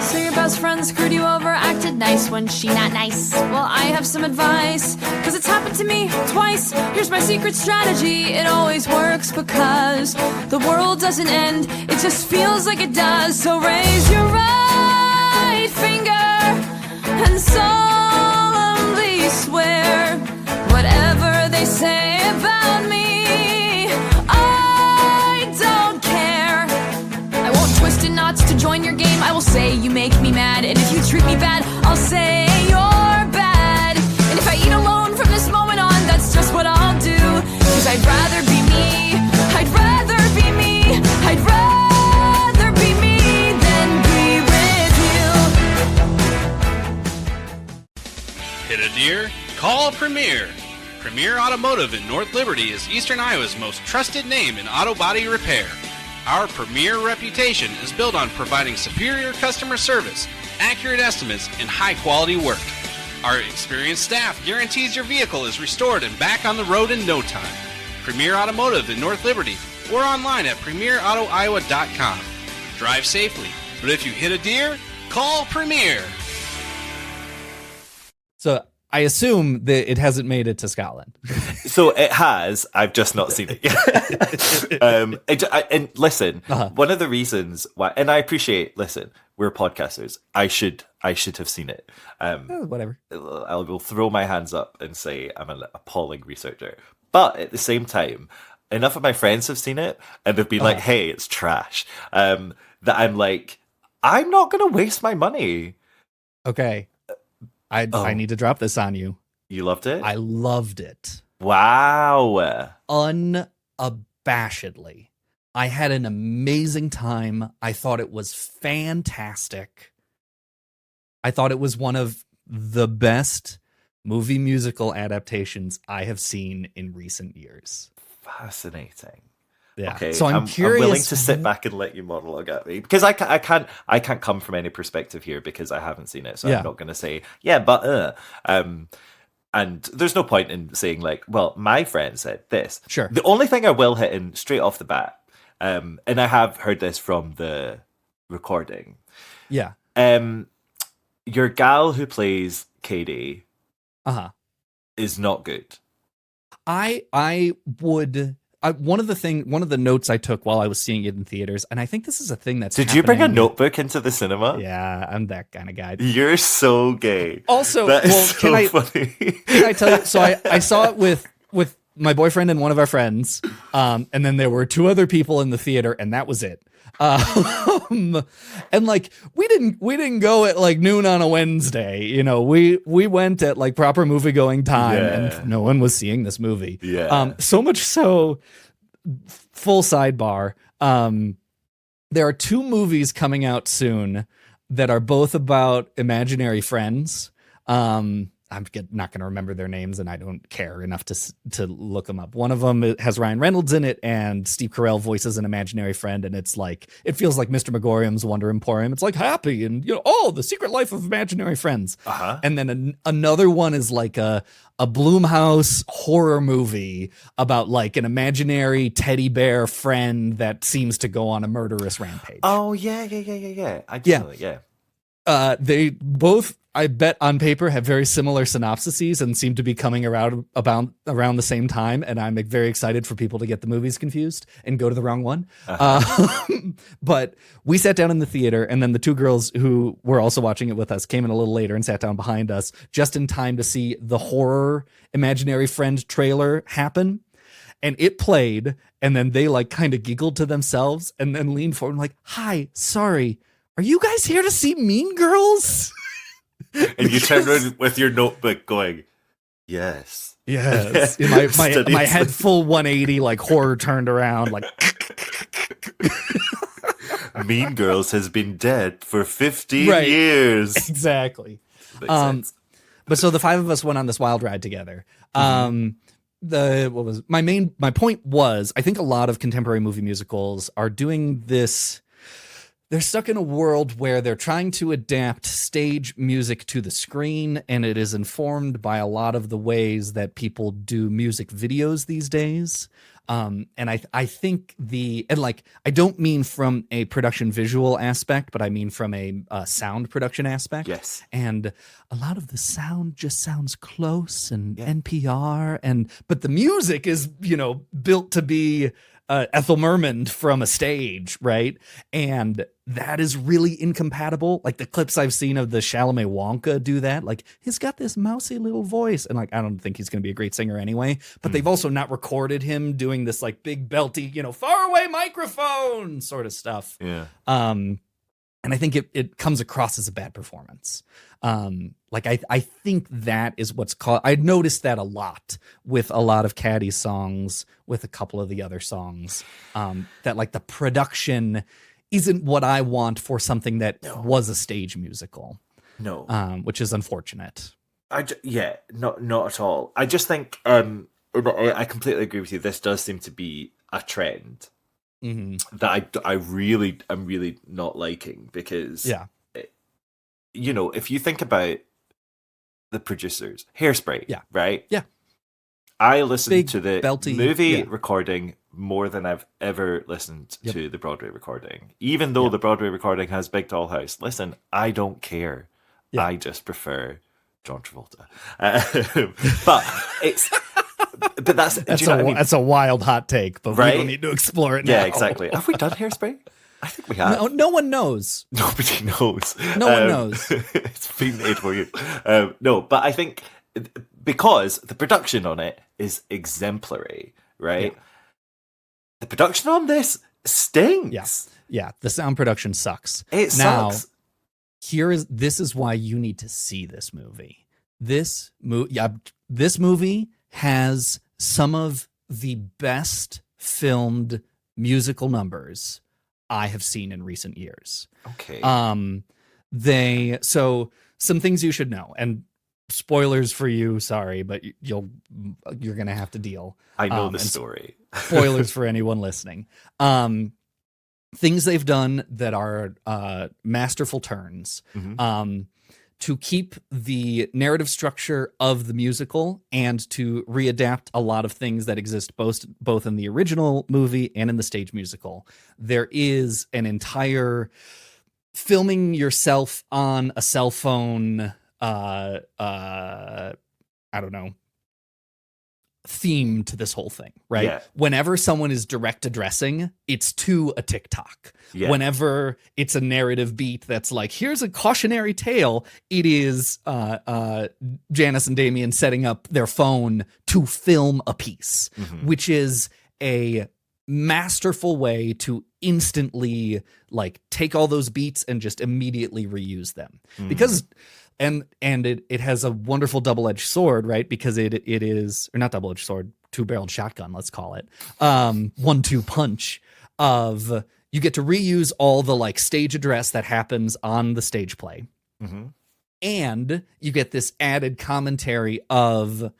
So your best friend screwed you over, acted nice when she not nice. Well, I have some advice, cause it's happened to me twice. Here's my secret strategy, it always works because the world doesn't end, it just feels like it does. So raise your right finger and solemnly swear whatever they say about me, I don't care. I won't twist in knots to join your game. I will say you make me mad, and if you treat me bad, I'll say you're bad. And if I eat alone from this moment on, that's just what I'll do. Cause I'd rather be me, I'd rather be me, I'd rather be me than be with you. Hit a deer? Call Premier. Premier Automotive in North Liberty is Eastern Iowa's most trusted name in auto body repair. Our premier reputation is built on providing superior customer service, accurate estimates, and high-quality work. Our experienced staff guarantees your vehicle is restored and back on the road in no time. Premier Automotive in North Liberty or online at premierautoiowa.com. Drive safely, but if you hit a deer, call Premier. So I assume that it hasn't made it to Scotland. So it has. I've just not seen it yet. And listen, one of the reasons why, and I appreciate, listen, we're podcasters. I should have seen it. Whatever. I will throw my hands up and say I'm an appalling researcher. But at the same time, enough of my friends have seen it and they've been like, hey, it's trash. That I'm like, I'm not going to waste my money. Okay. I need to drop this on you. You loved it? I loved it. Wow. Unabashedly. I had an amazing time. I thought it was fantastic. I thought it was one of the best movie musical adaptations I have seen in recent years. Fascinating. Yeah. Okay, so I'm curious. I'm willing to sit back and let you monologue at me because I can't come from any perspective here because I haven't seen it. So I'm not going to say and there's no point in saying like, well, my friend said this. Sure. The only thing I will hit in straight off the bat, and I have heard this from the recording. Yeah. Your gal who plays Katie, is not good. One of the notes I took while I was seeing it in theaters, and I think this is a thing that's Did you bring a notebook into the cinema? Yeah, I'm that kind of guy. You're so gay. Also, funny. Can I tell you? So I saw it with my boyfriend and one of our friends, and then there were two other people in the theater, and that was it. And like we didn't go at like noon on a Wednesday, we went at like proper movie going time, and no one was seeing this movie. So much so, full sidebar, there are two movies coming out soon that are both about imaginary friends. I'm not going to remember their names, and I don't care enough to look them up. One of them has Ryan Reynolds in it, and Steve Carell voices an imaginary friend, and it feels like Mr. Megorium's Wonder Emporium. It's like happy, and the secret life of imaginary friends. And then another one is like a Blumhouse horror movie about like an imaginary teddy bear friend that seems to go on a murderous rampage. Oh yeah. I do know it, yeah. They both I bet on paper have very similar synopsises and seem to be coming around the same time. And I'm very excited for people to get the movies confused and go to the wrong one. But we sat down in the theater, and then the two girls who were also watching it with us came in a little later and sat down behind us just in time to see the horror Imaginary Friend trailer happen. And it played, and then they like kind of giggled to themselves and then leaned forward and like, "Hi, sorry, are you guys here to see Mean Girls?" And you turned around with your notebook going, "Yes." Yes. In my head full 180, like horror turned around, like Mean Girls has been dead for 15 years. Exactly. But so the five of us went on this wild ride together. My point was, I think a lot of contemporary movie musicals are doing this. They're stuck in a world where they're trying to adapt stage music to the screen, and it is informed by a lot of the ways that people do music videos these days. And I think I don't mean from a production visual aspect, but I mean from a sound production aspect. Yes. And a lot of the sound just sounds close and NPR, but the music is, built to be Ethel Merman from a stage, right? And that is really incompatible. Like the clips I've seen of the Chalamet Wonka do that, like he's got this mousy little voice, and like I don't think he's going to be a great singer anyway. But they've also not recorded him doing this like big belty, far away microphone sort of stuff. Yeah. And I think it comes across as a bad performance. I think that is what's called. I noticed that a lot with a lot of Caddy's songs, with a couple of the other songs, that like the production isn't what I want for something that was a stage musical. No, which is unfortunate. Not at all. I just think I completely agree with you. This does seem to be a trend. Mm-hmm. That I'm really not liking, because if you think about the producers, Hairspray, right? Yeah. I listened Big, to the belty, movie recording more than I've ever listened to the Broadway recording. Even though the Broadway recording has Big Tall House. Listen, I don't care. Yeah. I just prefer John Travolta. But that's a wild hot take, but we don't need to explore it now. Yeah, exactly. Have we done Hairspray? I think we have. No one knows. Nobody knows. No one knows. It's been 8 more years. No, but I think because the production on it is exemplary, right? Yeah. The production on this stinks. Yeah. The sound production sucks. It sucks. This is why you need to see this movie. This movie has some of the best filmed musical numbers I have seen in recent years. Okay. So some things you should know, and spoilers for you, sorry, but you're going to have to deal. I know the story. Spoilers for anyone listening. Things they've done that are masterful turns. Mm-hmm. To keep the narrative structure of the musical and to readapt a lot of things that exist both in the original movie and in the stage musical. There is an entire filming yourself on a cell phone, theme to this whole thing, right? Yeah. Whenever someone is direct addressing, it's to a TikTok. Yeah. Whenever it's a narrative beat that's like, here's a cautionary tale, it is Janice and Damien setting up their phone to film a piece, which is a masterful way to instantly like take all those beats and just immediately reuse them. Because and it has a wonderful double-edged sword, right? Because it is, or not double-edged sword, two-barreled shotgun, let's call it. 1-2 punch of you get to reuse all the like stage address that happens on the stage play. And you get this added commentary of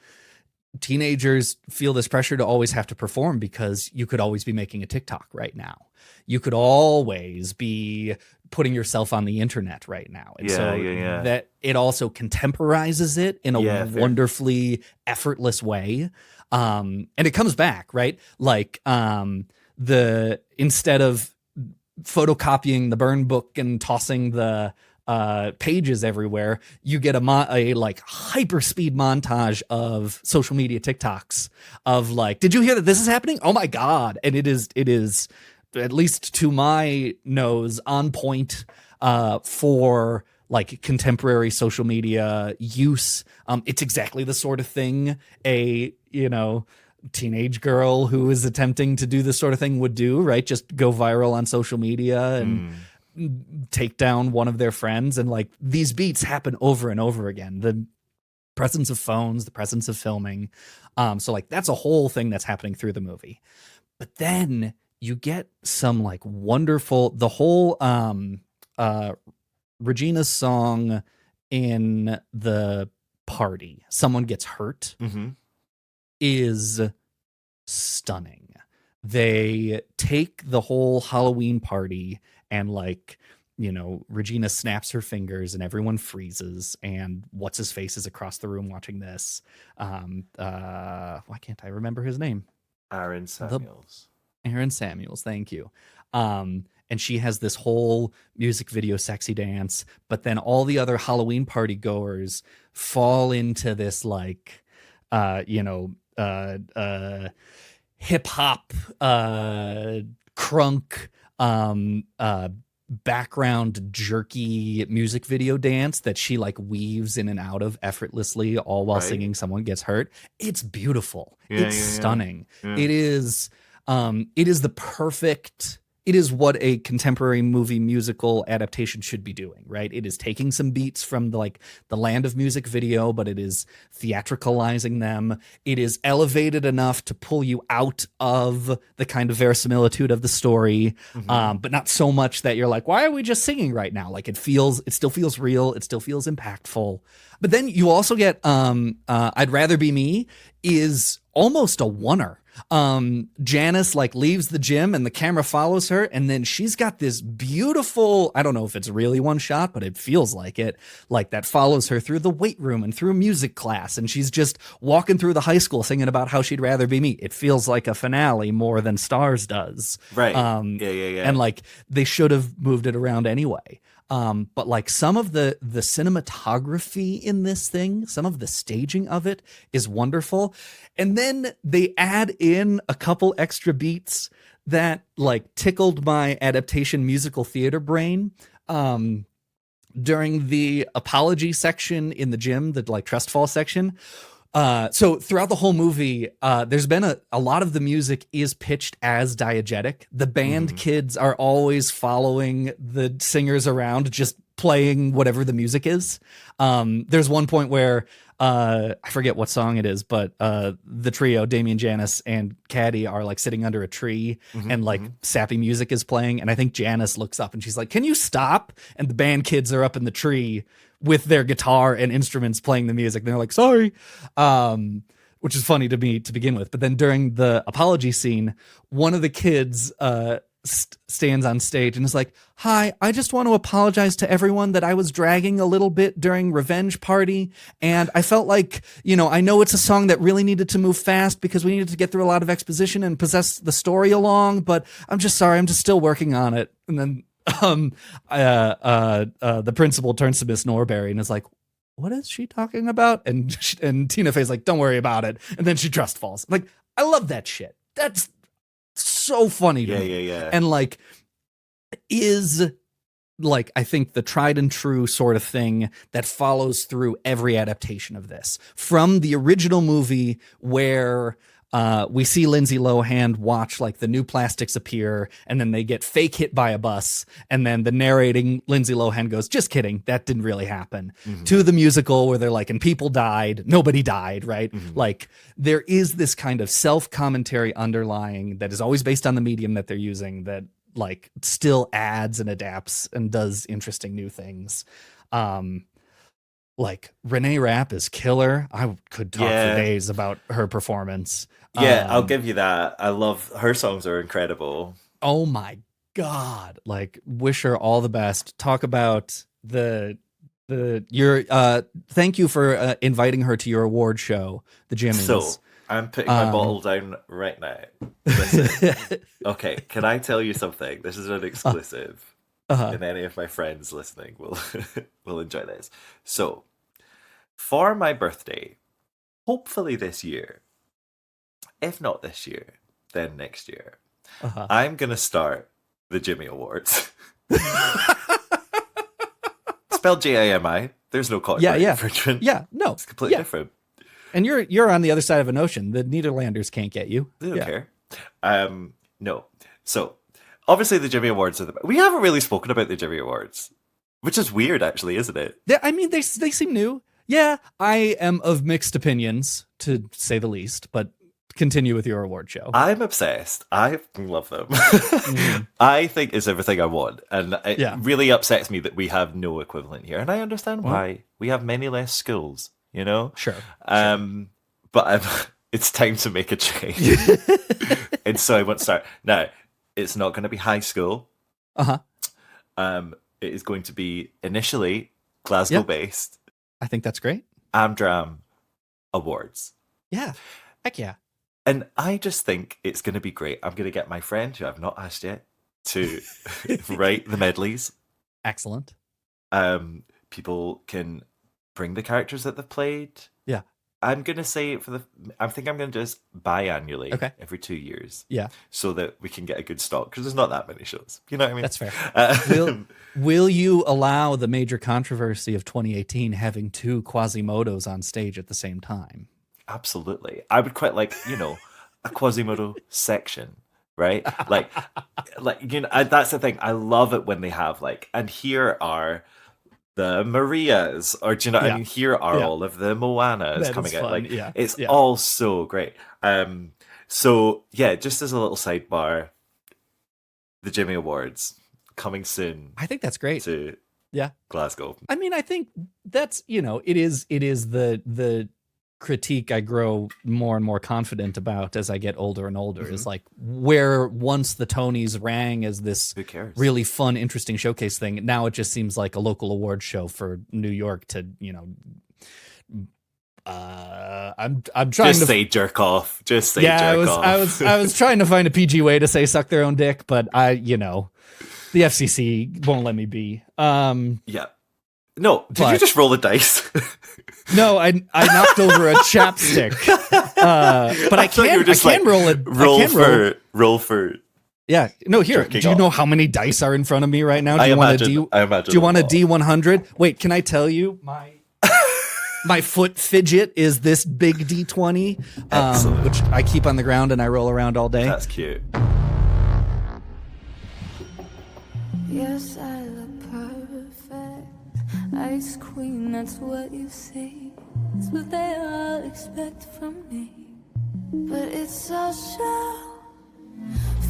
teenagers feel this pressure to always have to perform because you could always be making a TikTok right now. You could always be putting yourself on the internet right now. And that it also contemporizes it in a wonderfully effortless way. And it comes back, right? Like instead of photocopying the burn book and tossing the pages everywhere, you get a like hyper speed montage of social media TikToks of like, did you hear that this is happening? Oh my God. And it is at least to my nose on point for like contemporary social media use. It's exactly the sort of thing a, teenage girl who is attempting to do this sort of thing would do, right? Just go viral on social media and take down one of their friends. And like these beats happen over and over again. The presence of phones, the presence of filming. So like that's a whole thing that's happening through the movie. But then you get some like wonderful, the whole Regina's song in the party, Someone Gets Hurt, is stunning. They take the whole Halloween party and like, Regina snaps her fingers and everyone freezes and what's his face is across the room watching this. Why can't I remember his name? Aaron Samuels. Aaron Samuels, thank you. And she has this whole music video sexy dance, but then all the other Halloween party goers fall into this like, hip hop, crunk, background jerky music video dance that she like weaves in and out of effortlessly, all while singing Someone Gets Hurt. It's beautiful. It's stunning. Yeah. It is the perfect. It is what a contemporary movie musical adaptation should be doing, right? It is taking some beats from the land of music video, but it is theatricalizing them. It is elevated enough to pull you out of the kind of verisimilitude of the story, but not so much that you're like, why are we just singing right now? Like it still feels real. It still feels impactful. But then you also get I'd Rather Be Me is almost a oneer. Janice like leaves the gym and the camera follows her, and then she's got this beautiful, I don't know if it's really one shot, but it feels like it, like that follows her through the weight room and through music class, and she's just walking through the high school singing about how she'd rather be me. It feels like a finale more than Stars does. Right. Yeah. And like they should have moved it around anyway. But like some of the cinematography in this thing, some of the staging of it is wonderful. And then they add in a couple extra beats that like tickled my adaptation musical theater brain. During the apology section in the gym, the like trust fall section. So throughout the whole movie, there's been a lot of the music is pitched as diegetic. The band kids are always following the singers around, just playing whatever the music is. There's one point where I forget what song it is, but the trio, Damien, Janice, and Caddy are like sitting under a tree and like sappy music is playing. And I think Janice looks up and she's like, "Can you stop?" And the band kids are up in the tree with their guitar and instruments playing the music. And they're like, "Sorry," which is funny to me to begin with. But then during the apology scene, one of the kids stands on stage and is like, "Hi, I just want to apologize to everyone that I was dragging a little bit during Revenge Party. And I felt like, I know it's a song that really needed to move fast because we needed to get through a lot of exposition and possess the story along, but I'm just sorry. I'm just still working on it." And then the principal turns to Miss Norbury and is like, "What is she talking about?" And Tina Fey's like, "Don't worry about it." And then she trust falls. Like, I love that shit. That's so funny to me. Yeah. And like is like, I think the tried and true sort of thing that follows through every adaptation of this, from the original movie where we see Lindsay Lohan watch like the new plastics appear and then they get fake hit by a bus, and then the narrating Lindsay Lohan goes, "Just kidding, that didn't really happen," to the musical where they're like, "And people died, nobody died," right? Like there is this kind of self-commentary underlying that is always based on the medium that they're using, that like still adds and adapts and does interesting new things. Like Renee Rapp is killer. I could talk for days about her performance. Yeah, I'll give you that. I love her songs are incredible. Oh my God. Like, wish her all the best. Talk about thank you for inviting her to your award show, the Jimmys. So I'm putting my bottle down right now. Listen. Okay, can I tell you something? This is an exclusive. and any of my friends listening will will enjoy this. So, for my birthday, hopefully this year, if not this year, then next year, I'm gonna start the Jimmy Awards. Spelled Jimi. There's no copyright infringement. Yeah, no, it's completely different. And you're on the other side of an ocean. The Nederlanders can't get you. They don't care. No. So, obviously the Jimmy Awards are we haven't really spoken about the Jimmy Awards, which is weird actually, isn't it? I mean, they seem new. Yeah, I am of mixed opinions, to say the least, but continue with your award show. I'm obsessed. I love them. I think it's everything I want. And it really upsets me that we have no equivalent here. And I understand why. We have many less schools, you know? Sure. But it's time to make a change. And so I want to start. Now, it's not going to be high school. It is going to be initially Glasgow-based. I think that's great. Amdram Awards. Yeah. Heck yeah. And I just think it's going to be great. I'm going to get my friend, who I've not asked yet, to write the medleys. Excellent. People can bring the characters that they've played. Yeah. I'm going to say I think I'm going to just biannually every 2 years. Yeah. So that we can get a good stock, because there's not that many shows. You know what I mean? That's fair. Will you allow the major controversy of 2018 having 2 Quasimodos on stage at the same time? Absolutely. I would quite like, a Quasimodo section, right? Like, that's the thing. I love it when they have and here are the Marias, or do you know what I mean? Here are all of the Moanas coming out. It's all so great. So yeah, just as a little sidebar, the Jimmy Awards coming soon. I think that's great. To Glasgow. I mean, I think that's it is the critique I grow more and more confident about as I get older and older is where once the Tonys rang as this really fun, interesting showcase thing, now it just seems like a local award show for New York to, I'm trying to say jerk off. Just say jerk off. I was trying to find a PG way to say suck their own dick, but the FCC won't let me be. Yeah. No, did you just roll a dice? No, I knocked over a chapstick. But I can roll for. Yeah, no. Here, do you know how many dice are in front of me right now? Do you want a D100? Wait, can I tell you my foot fidget is this big D20, which I keep on the ground and I roll around all day. That's cute. Yes, I look perfect. Ice queen, that's what you say. It's what they all expect from me. But it's a show.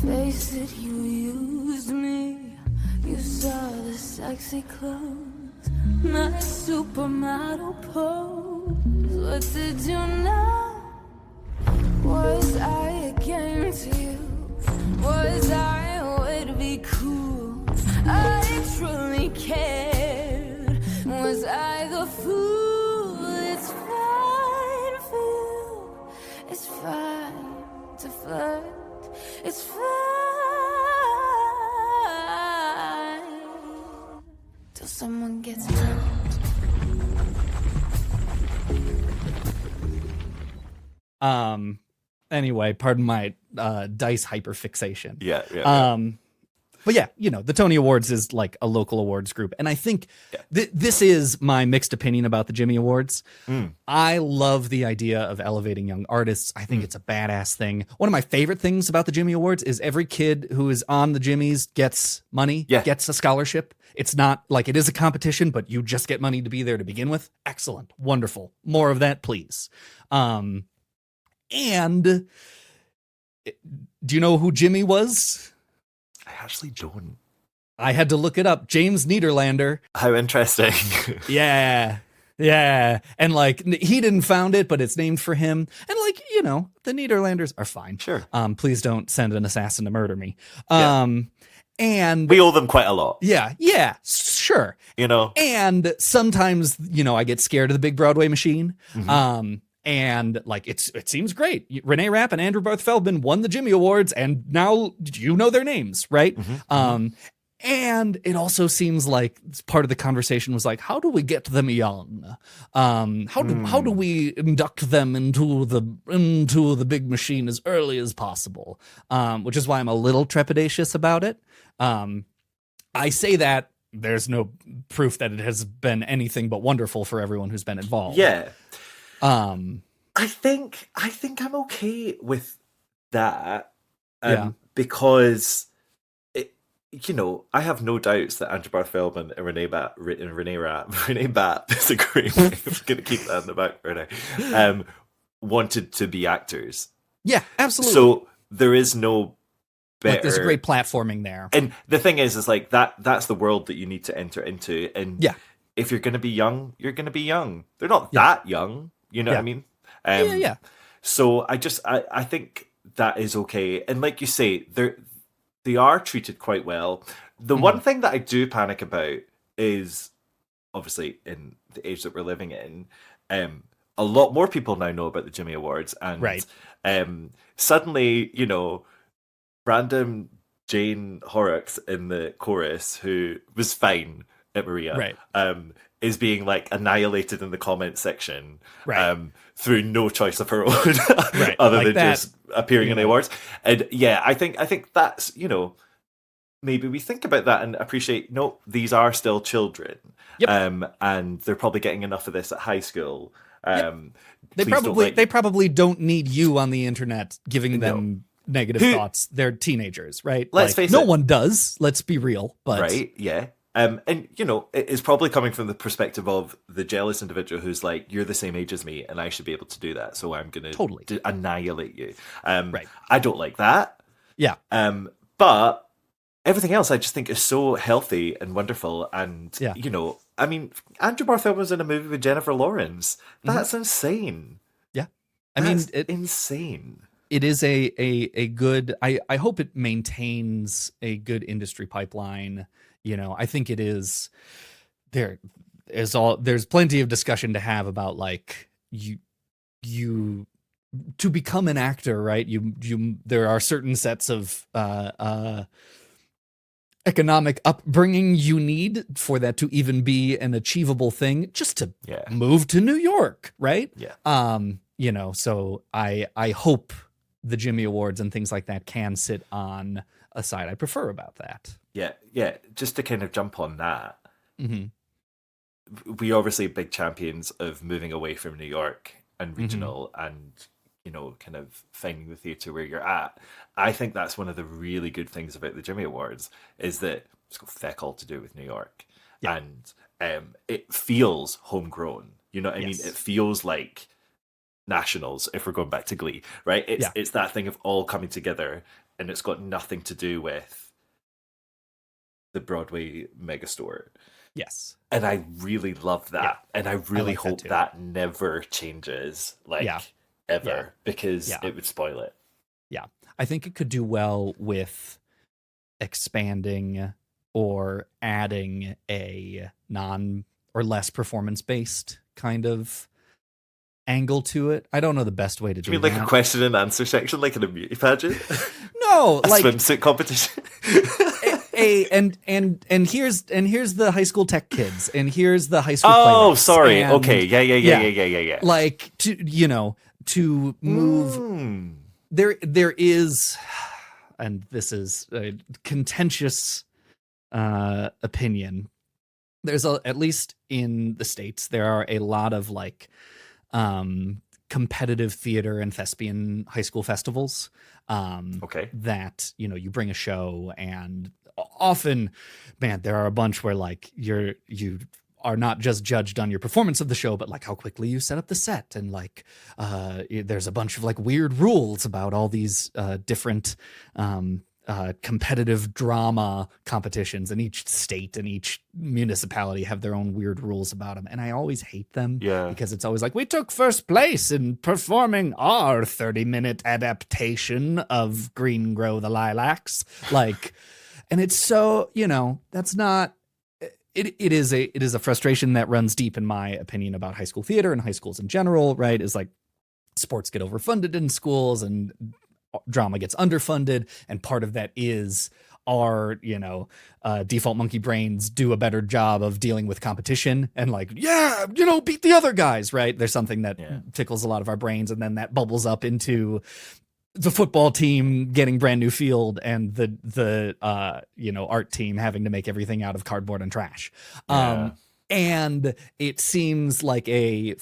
Face it, you used me. You saw the sexy clothes, my supermodel pose. What did you know? Was I a game to you? Was I a way to be cool? I truly cared. Was I the fool? It's fine for you. It's fine to flirt. It's fine till someone gets hurt. Anyway, pardon my dice hyperfixation. Yeah. But yeah, the Tony Awards is like a local awards group. And I think this is my mixed opinion about the Jimmy Awards. I love the idea of elevating young artists. I think it's a badass thing. One of my favorite things about the Jimmy Awards is every kid who is on the Jimmys gets money, gets a scholarship. It's not like it is a competition, but you just get money to be there to begin with. Excellent. Wonderful. More of that, please. And do you know who Jimmy was? I actually don't. I had to look it up. James Nederlander. How interesting. Yeah. And he didn't found it, but it's named for him. And the Nederlanders are fine. Sure. Please don't send an assassin to murder me. And we owe them quite a lot. Yeah, sure. And sometimes, I get scared of the big Broadway machine. And it seems great. Renee Rapp and Andrew Barth Feldman won the Jimmy Awards, and now you know their names, right? And it also seems like part of the conversation was like, how do we get them young? How do we induct them into the big machine as early as possible? Which is why I'm a little trepidatious about it. I say that there's no proof that it has been anything but wonderful for everyone who's been involved. Yeah. I think I'm okay with that. Because I have no doubts that Andrew Barth Feldman and Renee Batt is a great name. I'm going to keep that in the back for now. Wanted to be actors. Yeah, absolutely. So there is no better. Like, there's great platforming there. And the thing is like that's the world that you need to enter into. And if you're going to be young, you're going to be young. They're not that young. You know what I mean? So I think that is okay. And like you say, they are treated quite well. The one thing that I do panic about is, obviously, in the age that we're living in, a lot more people now know about the Jimmy Awards. And suddenly, random Jane Horrocks in the chorus, who was fine at Maria, is being like annihilated in the comment section through no choice of her own, other than just appearing in the awards. And I think that's, maybe we think about that and appreciate, no, these are still children. And they're probably getting enough of this at high school. They probably don't need you on the internet giving them negative thoughts. They're teenagers, right? Let's face it. No one does. Let's be real. But right, yeah. And it's probably coming from the perspective of the jealous individual who's like, you're the same age as me and I should be able to do that, so I'm going to annihilate you. I don't like that. Yeah. But everything else I just think is so healthy and wonderful. And, I mean, Andrew Barth was in a movie with Jennifer Lawrence. That's insane. Yeah. That's insane. It is a good, I hope it maintains a good industry pipeline. I think it is there's plenty of discussion to have about like you to become an actor, right? There are certain sets of economic upbringing you need for that to even be an achievable thing, just to move to New York, right? Yeah. So I hope the Jimmy Awards and things like that can sit on a side I prefer about that. Yeah. Just to kind of jump on that, we obviously big champions of moving away from New York and regional and, kind of finding the theatre where you're at. I think that's one of the really good things about the Jimmy Awards is that it's got feck all to do with New York. Yeah. And it feels homegrown. You know what I mean? It feels like nationals, if we're going back to Glee, right? It's that thing of all coming together, and it's got nothing to do with the Broadway megastore. Yes. And I really love that. And I really hope that never changes, ever, because it would spoil it. Yeah. I think it could do well with expanding or adding a non or less performance-based kind of angle to it. I don't know the best way to do it. You mean like a question and answer section, like in a beauty pageant? No, a swimsuit competition. And here's the high school tech kids, and here's the high school. Oh, sorry. Okay, yeah. Like to move. There is, and this is a contentious opinion. There's at least in the States, there are a lot of competitive theater and thespian high school festivals. That you bring a show, and often, man, there are a bunch where you are not just judged on your performance of the show, but how quickly you set up the set, and there's a bunch of weird rules about all these different competitive drama competitions, and each state and each municipality have their own weird rules about them, and I always hate them because it's always we took first place in performing our 30-minute adaptation of Green Grow the Lilacs, and it's so that's not it is a frustration that runs deep, in my opinion, about high school theater and high schools in general, right? Is sports get overfunded in schools and drama gets underfunded, and part of that is our, default monkey brains do a better job of dealing with competition and like, beat the other guys, right? There's something that tickles a lot of our brains, and then that bubbles up into the football team getting brand new field and the art team having to make everything out of cardboard and trash. And it seems like a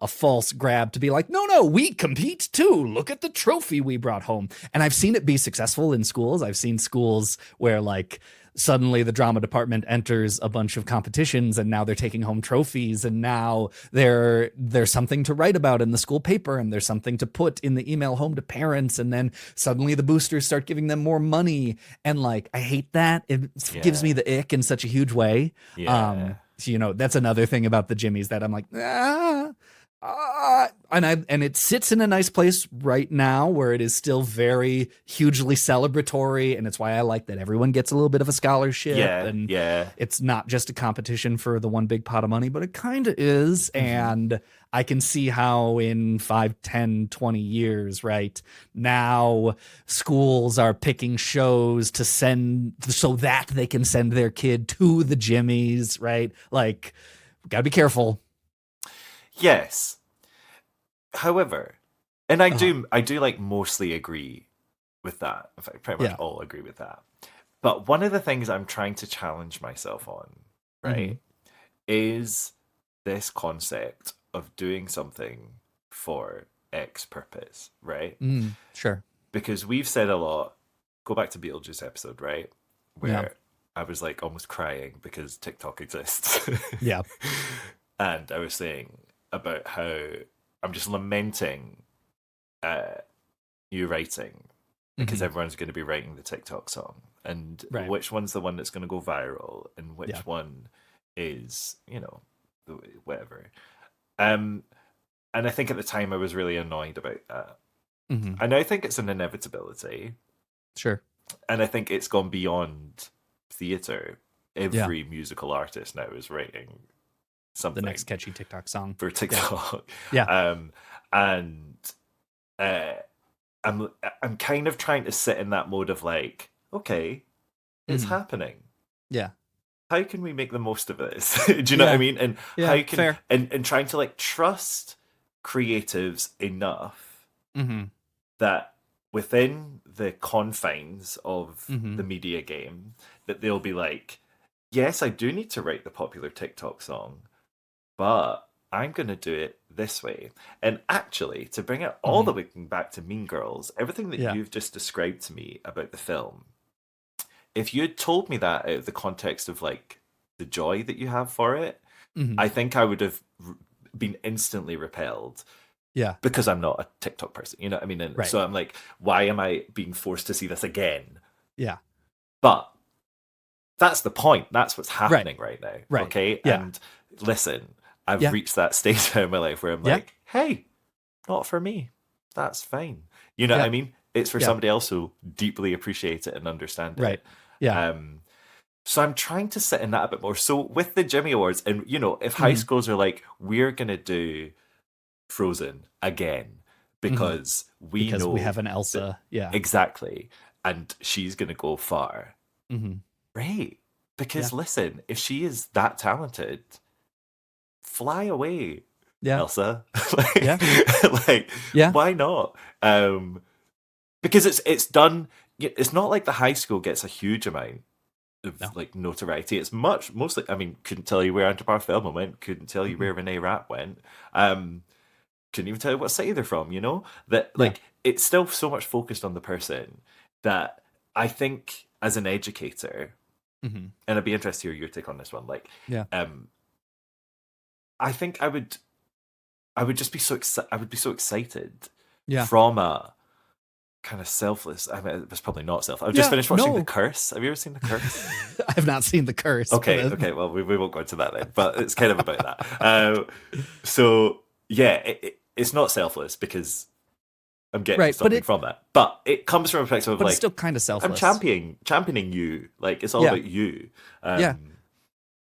false grab to be like, no, we compete too. Look at the trophy we brought home. And I've seen it be successful in schools. I've seen schools where like suddenly the drama department enters a bunch of competitions and now they're taking home trophies, and now there's something to write about in the school paper, and there's something to put in the email home to parents, and then suddenly the boosters start giving them more money. And like, I hate that. It gives me the ick in such a huge way. That's another thing about the Jimmies that I'm like, and it sits in a nice place right now where it is still very hugely celebratory, and it's why I like that everyone gets a little bit of a scholarship, and it's not just a competition for the one big pot of money, but it kind of is. And I can see how in 5, 10, 20 years, right now, schools are picking shows to send so that they can send their kid to the Jimmies, right? Like, gotta be careful. Yes. However, and I do like mostly agree with that. In fact, pretty much all agree with that. But one of the things I'm trying to challenge myself on, right, is this concept of doing something for X purpose, right? Sure. Because we've said a lot, go back to Beetlejuice episode, right? Where I was like almost crying because TikTok exists. Yeah. And I was saying about how I'm just lamenting you writing, because everyone's going to be writing the TikTok song, and which one's the one that's going to go viral, and which one is, whatever. And I think at the time I was really annoyed about that. And I think it's an inevitability. Sure. And I think it's gone beyond theater. Every musical artist now is writing something, the next catchy TikTok song for TikTok. And I'm kind of trying to sit in that mode of like, okay, it's happening. Yeah. How can we make the most of this? Do you know what I mean? And how can and trying to like trust creatives enough that within the confines of the media game, that they'll be like, yes, I do need to write the popular TikTok song, but I'm going to do it this way. And actually, to bring it all the way back to Mean Girls, everything that you've just described to me about the film, if you had told me that out of the context of like the joy that you have for it, I think I would have been instantly repelled. Yeah. Because I'm not a TikTok person, you know what I mean? And so I'm like, why am I being forced to see this again? Yeah. But that's the point. That's what's happening right now. Right. Okay. Yeah. And listen, I've reached that stage in my life where I'm like, hey, not for me. That's fine. You know what I mean? It's for somebody else who deeply appreciate it and understand it. Right. Yeah. So I'm trying to sit in that a bit more. So with the Jimmy Awards, and if high schools are like, we're gonna do Frozen again because we know we have an Elsa. Exactly. And she's gonna go far. Right. Because listen, if she is that talented, fly away, Elsa. Why not? Because it's done. It's not like the high school gets a huge amount of like notoriety. It's mostly. I mean, couldn't tell you where Antibar Feldman went. Couldn't tell you where Renee Rapp went. Couldn't even tell you what city they're from. That like it's still so much focused on the person that I think as an educator, and I'd be interested to hear your take on this one. Like, I think I would just be so I would be so excited from a kind of selfless. I mean, it's probably not self. I've just finished watching The Curse. Have you ever seen The Curse? I have not seen The Curse. Okay. Well, we won't go into that then. But it's kind of about that. So yeah, it's not selfless because I'm getting something from that. But it comes from a perspective of like, it's still kind of selfless. I'm championing you. Like it's all about you. I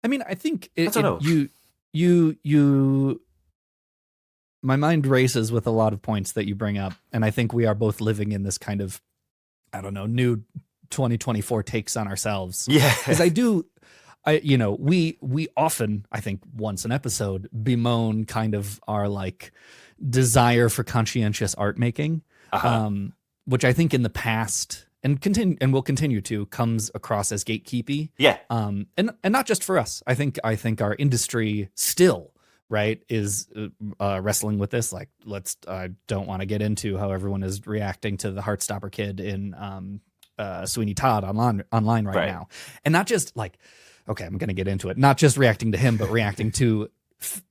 mean, I think I don't know. you my mind races with a lot of points that you bring up, and I think we are both living in this kind of, I don't know, new 2024 takes on ourselves. Yeah. Because we often, I think once an episode, bemoan kind of our like desire for conscientious art making, which I think in the past and will continue to comes across as gatekeepy. Yeah. And not just for us. I think our industry still, right, is wrestling with this. Like, I don't want to get into how everyone is reacting to the Heartstopper kid in Sweeney Todd online right now. And not just like, okay, I'm going to get into it. Not just reacting to him, but reacting to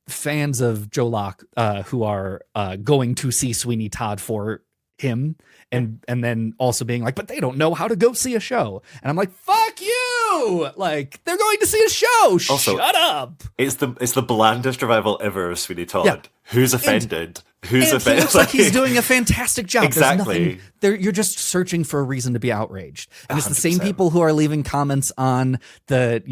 fans of Joe Locke who are going to see Sweeney Todd for him, and then also being like, but they don't know how to go see a show. And I'm like, fuck you! Like, they're going to see a show. Also, shut up. It's the blandest revival ever of Sweeney Todd. Yeah. Who's offended? Who's offended? He looks like he's doing a fantastic job. Exactly. You're just searching for a reason to be outraged. And it's the same people who are leaving comments on the,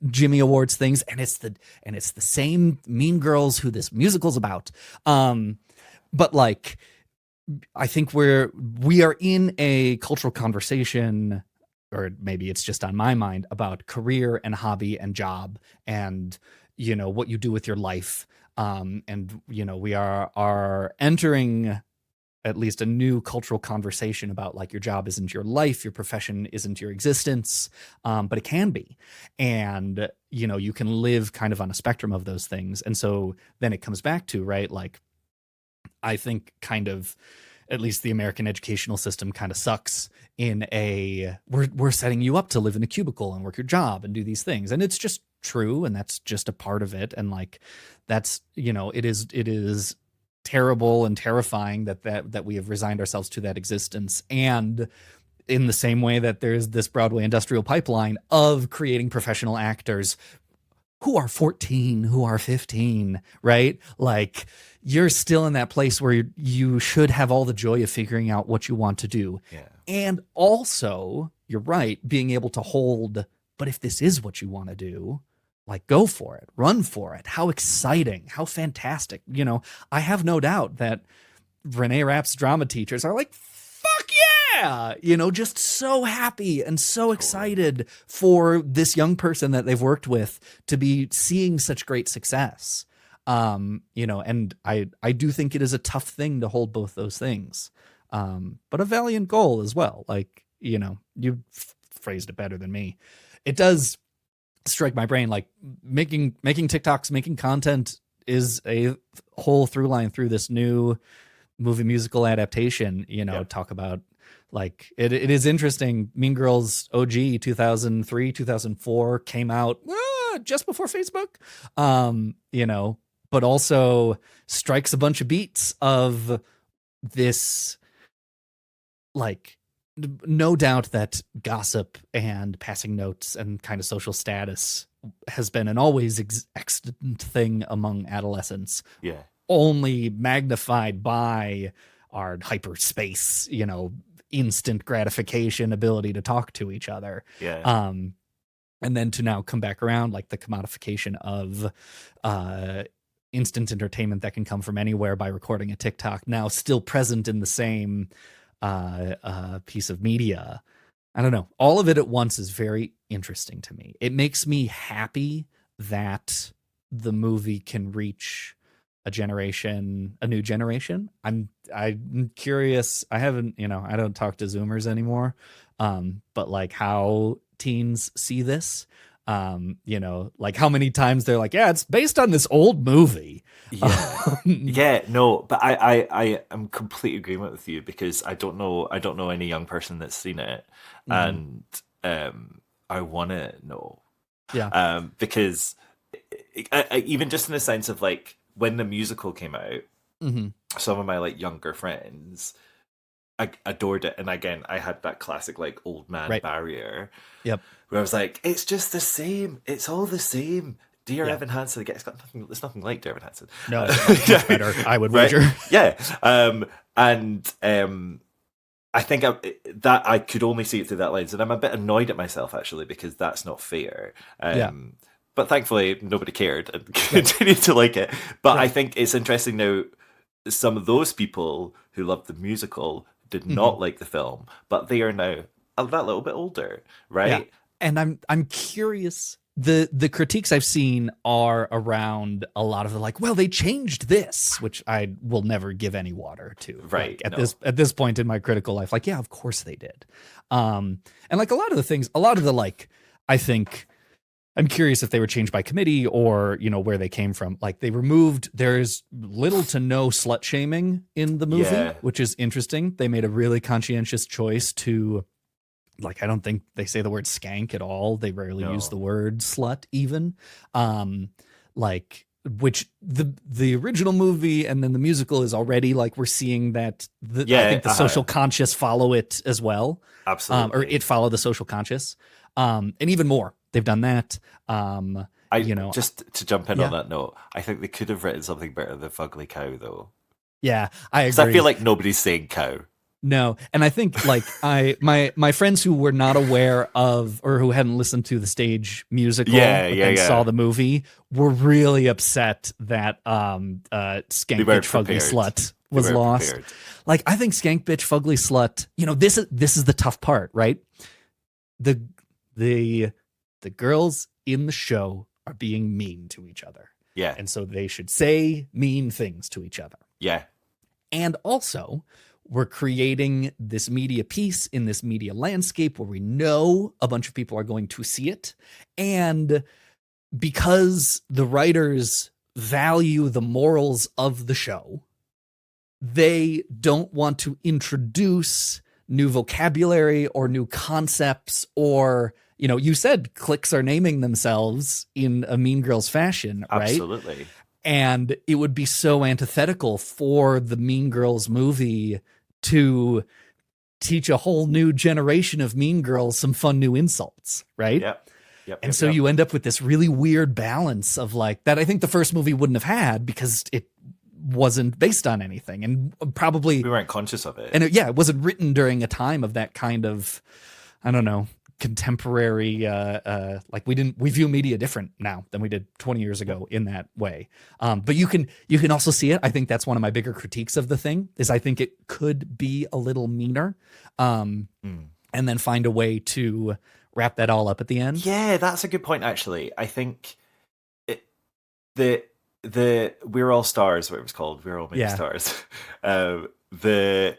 Jimmy Awards things, and it's the same Mean Girls who this musical's about. But like, I think we are in a cultural conversation, or maybe it's just on my mind, about career and hobby and job and, what you do with your life. And, we are entering at least a new cultural conversation about like your job isn't your life, your profession isn't your existence, but it can be. And, you can live kind of on a spectrum of those things. And so then it comes back to, right, like, I think kind of at least the American educational system kind of sucks in we're setting you up to live in a cubicle and work your job and do these things. And it's just true. And that's just a part of it. And like, that's, it is terrible and terrifying that we have resigned ourselves to that existence. And in the same way that there's this Broadway industrial pipeline of creating professional actors who are 14, who are 15, right? Like, you're still in that place where you should have all the joy of figuring out what you want to do. Yeah. And also, you're right, being able to hold, but if this is what you want to do, like, go for it, run for it. How exciting, how fantastic. I have no doubt that Renee Rapp's drama teachers are like, fuck yeah, just so happy and so excited for this young person that they've worked with to be seeing such great success. And I do think it is a tough thing to hold both those things, but a valiant goal as well. Like, you phrased it better than me. It does strike my brain, like making TikToks, making content is a whole through line through this new movie musical adaptation. Talk about like it is interesting. Mean Girls OG 2003, 2004 came out just before Facebook. But also strikes a bunch of beats of this, like, no doubt that gossip and passing notes and kind of social status has been an always extant thing among adolescents. Yeah. Only magnified by our hyperspace, instant gratification ability to talk to each other. Yeah. And then to now come back around, like the commodification of instant entertainment that can come from anywhere by recording a TikTok, now still present in the same piece of media. I don't know. All of it at once is very interesting to me. It makes me happy that the movie can reach a new generation. I'm curious. I haven't, I don't talk to Zoomers anymore. But like how teens see this. Like how many times they're like, yeah, it's based on this old movie. Yeah. No, but I am completely agreement with you, because I don't know any young person that's seen it. And I want to know. Yeah. Because even just in the sense of like when the musical came out, some of my like younger friends adored it. And again, I had that classic like old man barrier. Yep. Where I was like, it's just the same. It's all the same. Dear Evan Hansen, again, it's nothing like Dear Evan Hansen. No, it's much better, I would wager. Yeah. I think that I could only see it through that lens. And I'm a bit annoyed at myself, actually, because that's not fair. But thankfully, nobody cared and continued to like it. But I think it's interesting now, some of those people who loved the musical did not like the film, but they are now that little bit older, right? Yeah. And I'm curious. The critiques I've seen are around a lot of the like, well, they changed this, which I will never give any water to. Right. Like, at this point in my critical life, like, yeah, of course they did. And like a lot of the like, I think I'm curious if they were changed by committee or, you know, where they came from. Like they removed, there's little to no slut shaming in the movie, which is interesting. They made a really conscientious choice to, like, I don't think they say the word skank at all. They rarely use the word slut even. Like, which the original movie and then the musical is already like, we're seeing that I think the social conscious follow it as well. Absolutely. Or it follow the social conscious. And even more, they've done that. Just to jump in on that note, I think they could have written something better than Fugly Cow though. Yeah, I agree. Because I feel like nobody's saying cow. No, and I think like my friends who were not aware of or who hadn't listened to the stage musical and saw the movie were really upset that Skank Bitch Fugly Slut was lost. Prepared. Like I think Skank Bitch Fugly Slut, you know, this is the tough part, right? The girls in the show are being mean to each other. Yeah. And so they should say mean things to each other. Yeah. And also, we're creating this media piece in this media landscape where we know a bunch of people are going to see it. And because the writers value the morals of the show, they don't want to introduce new vocabulary or new concepts or, you know, you said cliques are naming themselves in a Mean Girls fashion, right? Absolutely. And it would be so antithetical for the Mean Girls movie to teach a whole new generation of Mean Girls some fun new insults, right? Yep. So you end up with this really weird balance of like that I think the first movie wouldn't have had because it wasn't based on anything and probably we weren't conscious of it. And it wasn't written during a time of that kind of, I don't know, contemporary like we view media different now than we did 20 years ago in that way. But you can also see it. I think that's one of my bigger critiques of the thing is I think it could be a little meaner and then find a way to wrap that all up at the end. Yeah, that's a good point actually. I think the We're All Stars, what it was called, We're All Made Stars. That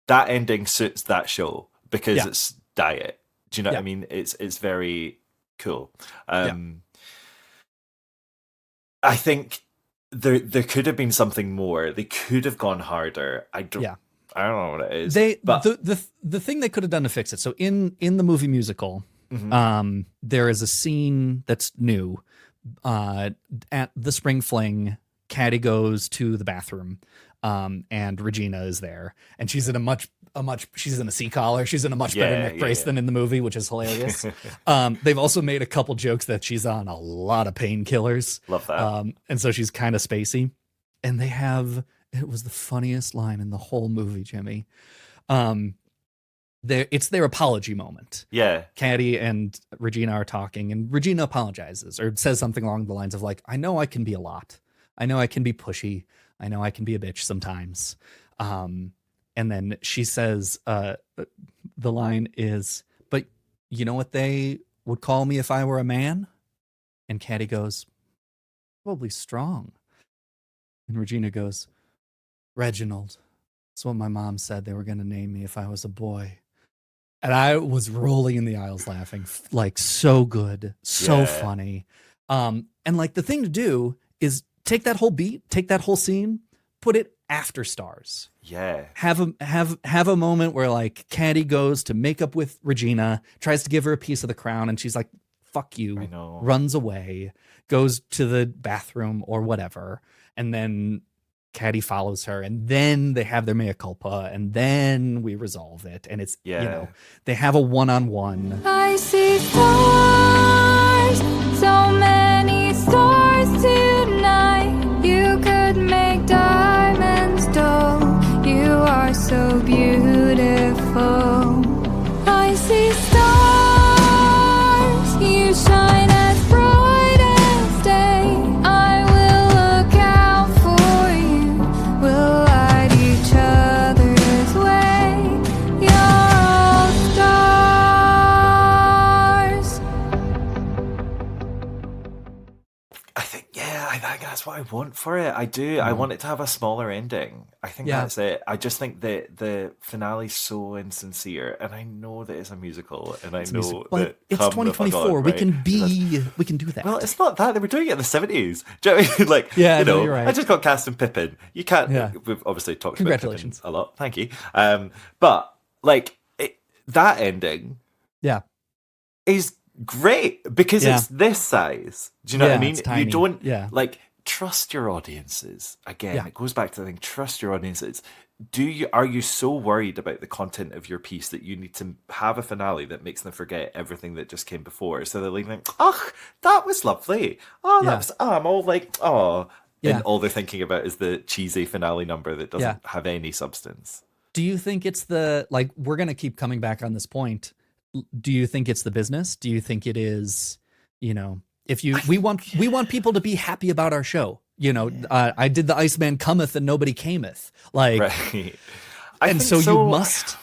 ending suits that show because it's diet. Do you know what I mean? It's very cool. I think there could have been something more. They could have gone harder. I don't know what it is. But the thing they could have done to fix it. So in the movie musical, there is a scene that's new. At the Spring Fling, Caddy goes to the bathroom, and Regina is there, and she's in she's in a C-collar. She's in a much better neck brace than in the movie, which is hilarious. They've also made a couple jokes that she's on a lot of painkillers. Love that. And so she's kind of spacey. And it was the funniest line in the whole movie, Jimmy. It's their apology moment. Yeah. Caddy and Regina are talking, and Regina apologizes or says something along the lines of like, I know I can be a lot. I know I can be pushy. I know I can be a bitch sometimes. And then she says, the line is, but you know what they would call me if I were a man? And Caddy goes, probably strong. And Regina goes, Reginald. That's what my mom said they were going to name me if I was a boy. And I was rolling in the aisles laughing, like so good, so funny. And like the thing to do is take that whole beat, take that whole scene, put it after Stars. Yeah. Have a moment where like Caddy goes to make up with Regina, tries to give her a piece of the crown, and she's like, fuck you, I know. Runs away, goes to the bathroom or whatever, and then Caddy follows her, and then they have their mea culpa, and then we resolve it, and it's you know, they have a one-on-one. I see stars, so many stars tonight. You could make diamonds dull. You are so beautiful. I see stars, you shine as bright as day. I will look out for you. We'll light each other's way. You're all stars. for it. I do. I want it to have a smaller ending. I think that's it. I just think that the finale's so insincere, and I know that it's a musical, and I know that it's 2024. Right? We can do that. Well, it's not that. They were doing it in the 70s. Do you know what I mean? Like, you're right. I just got cast in Pippin. You can't. Yeah. We've obviously talked about Pippin a lot. Thank you. But like that ending, is great because it's this size. Do you know what I mean? You don't like trust your audiences. Again, it goes back to the thing, trust your audiences. Are you so worried about the content of your piece that you need to have a finale that makes them forget everything that just came before? So they're leaving, that was lovely. I'm all like, and all they're thinking about is the cheesy finale number that doesn't have any substance. Do you think it's we're going to keep coming back on this point. Do you think it's the business? Do you think it is, we want people to be happy about our show. I did the Iceman cometh and nobody cameth. Like, right. And so you must.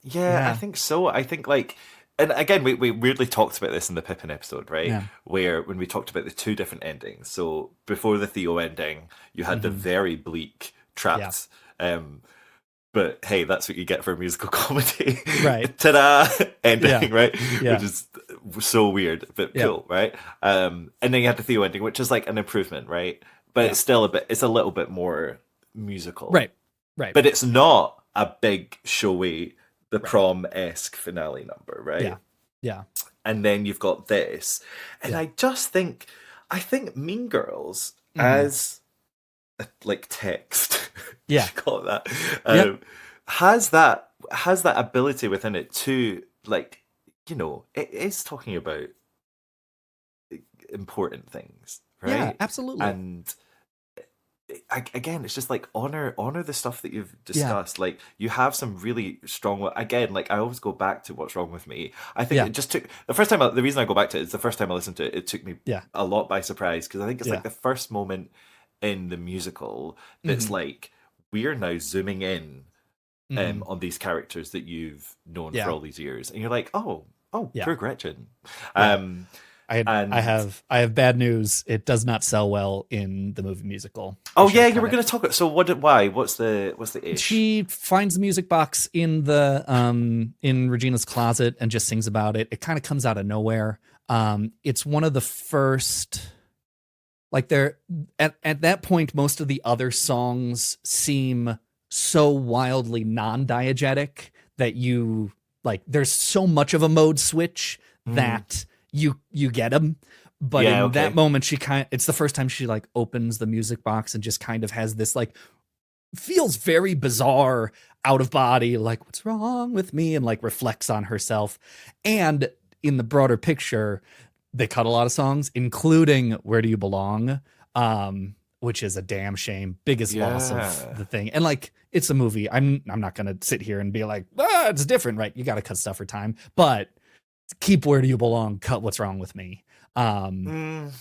Yeah, I think so. I think and again, we weirdly talked about this in the Pippin episode, right? Yeah. Where when we talked about the two different endings. So before the Theo ending, you had the very bleak, trapped, but hey, that's what you get for a musical comedy. Right. Ta-da! Ending, right? Yeah. Which is so weird, but cool, right? And then you had the Theo ending, which is like an improvement, right? But it's still it's a little bit more musical. Right. Right. But it's not a big, showy, the prom-esque finale number, right? Yeah. Yeah. And then you've got this. And I think Mean Girls as text, call it that, has that ability within it to it is talking about important things, right? Yeah, absolutely. And again, it's just honor the stuff that you've discussed. Like, you have some really strong, again, I always go back to What's Wrong With Me. I think it just took the first time, the reason I go back to it is the first time I listened to it, it took me a lot by surprise, because I think it's the first moment in the musical that's we're now zooming in on these characters that you've known for all these years, and you're like, poor Gretchen. I have bad news. It does not sell well in the movie musical. Oh yeah, you were going to talk. So why? What's the issue? She finds the music box in the in Regina's closet and just sings about it. It kind of comes out of nowhere. It's one of the first. There at that point, most of the other songs seem so wildly non-diegetic that you there's so much of a mode switch that you get them. But in that moment, it's the first time she opens the music box and just kind of has this feels very bizarre, out of body, what's wrong with me, and reflects on herself. And in the broader picture, they cut a lot of songs, including Where Do You Belong, which is a damn shame. Biggest loss of the thing. And it's a movie. I'm not going to sit here and be it's different, right? You got to cut stuff for time. But keep Where Do You Belong, cut What's Wrong With Me. Where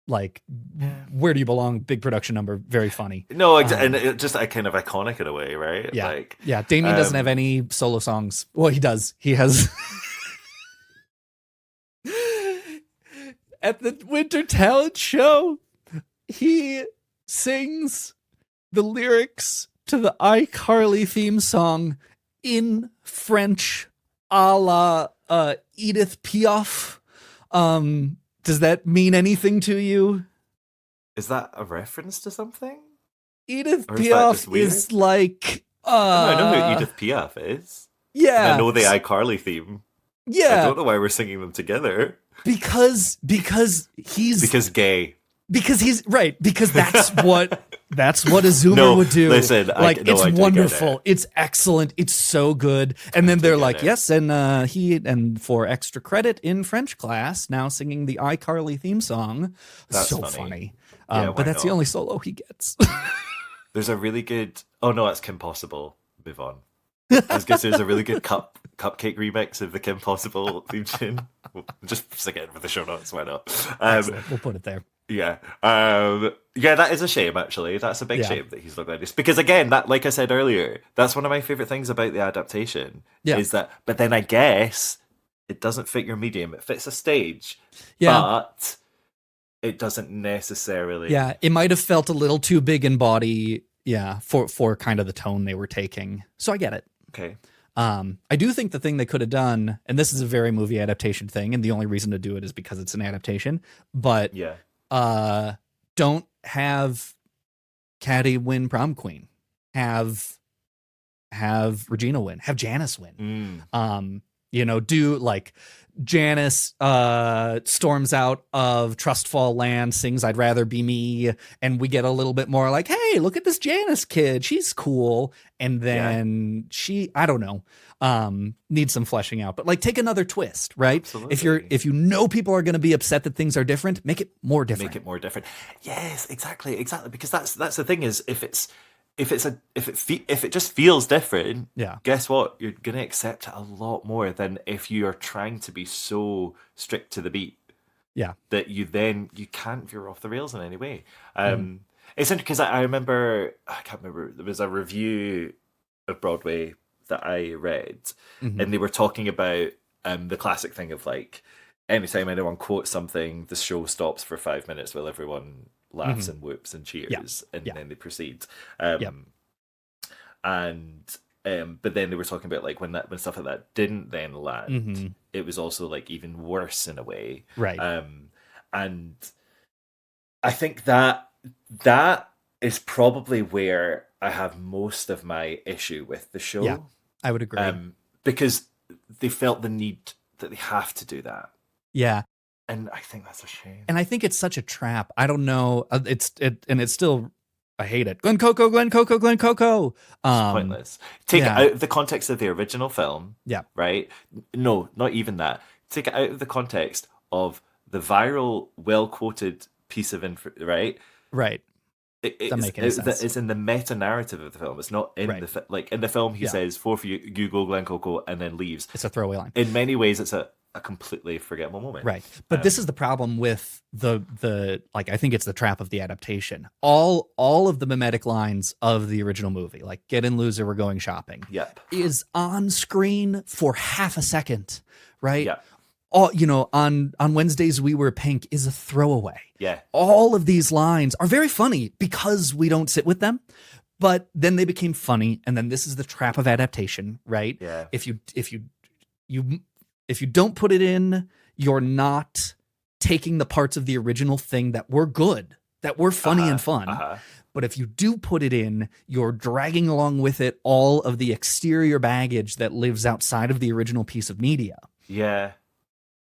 Do You Belong, big production number, very funny. No, and it just kind of iconic in a way, right? Yeah. Damien doesn't have any solo songs. Well, he does. He has... At the Winter Talent Show, he sings the lyrics to the iCarly theme song in French, a la Edith Piaf. Does that mean anything to you? Is that a reference to something? Edith Piaf is I know who Edith Piaf is. Yeah. And I know the iCarly theme. Yeah. I don't know why we're singing them together. Because gay. Because he's right. Because that's what a Zoomer would do. Listen, it's wonderful. It's excellent. It's so good. And then they're yes, and for extra credit in French class, now singing the iCarly theme song. That's so funny. But that's the only solo he gets. There's a really good. Oh no, that's Kim Possible. Move on. I was going to say there's a really good cupcake remix of the Kim Possible theme tune. Just stick it in with the show notes, why not? We'll put it there. Yeah. That is a shame, actually. That's a big shame that he's not like this. Because again, that, like I said earlier, that's one of my favourite things about the adaptation. Is that, but then I guess it doesn't fit your medium. It fits a stage. Yeah. But it doesn't necessarily. Yeah, it might have felt a little too big in body. Yeah, for kind of the tone they were taking. So I get it. Okay. I do think the thing they could have done, and this is a very movie adaptation thing, and the only reason to do it is because it's an adaptation. But don't have Caddy win prom queen. Have Regina win. Have Janice win. Do like Janice storms out of Trustfall Land, sings "I'd Rather Be Me," and we get a little bit more like, hey, look at this Janice kid, she's cool. And then she, I don't know, needs some fleshing out. But like, take another twist, right? Absolutely. If you know people are going to be upset that things are different, make it more different. Make it more different. Yes, exactly. Because that's the thing is if it just feels different, guess what? You're gonna accept it a lot more than if you are trying to be so strict to the beat. Yeah, that you can't veer off the rails in any way. It's interesting because I remember, I can't remember, there was a review of Broadway that I read, and they were talking about the classic thing of like, anytime anyone quotes something, the show stops for 5 minutes while everyone laughs and whoops and cheers, and then they proceed. But then they were talking about like when stuff like that didn't then land, it was also like even worse in a way, right? And I think that is probably where I have most of my issue with the show. Yeah, I would agree, because they felt the need that they have to do that. Yeah. And I think that's a shame. And I think it's such a trap. I don't know. It's still, I hate it. Glen Coco. It's pointless. Take it out of the context of the original film. Yeah. Right? No, not even that. Take it out of the context of the viral, well-quoted piece of info, right? Right. It's in the meta narrative of the film. It's not in in the film. He says, "For you go Glen Coco," and then leaves. It's a throwaway line. In many ways, it's a completely forgettable moment. Right. But this is the problem with the like, I think it's the trap of the adaptation. All of the mimetic lines of the original movie, like "Get in, loser, we're going shopping," is on screen for half a second, right? Yeah. All, on Wednesdays we were pink is a throwaway. Yeah. All of these lines are very funny because we don't sit with them, but then they became funny, and then this is the trap of adaptation, right? Yeah. If you don't put it in, you're not taking the parts of the original thing that were good, that were funny and fun. But if you do put it in, you're dragging along with it all of the exterior baggage that lives outside of the original piece of media. Yeah.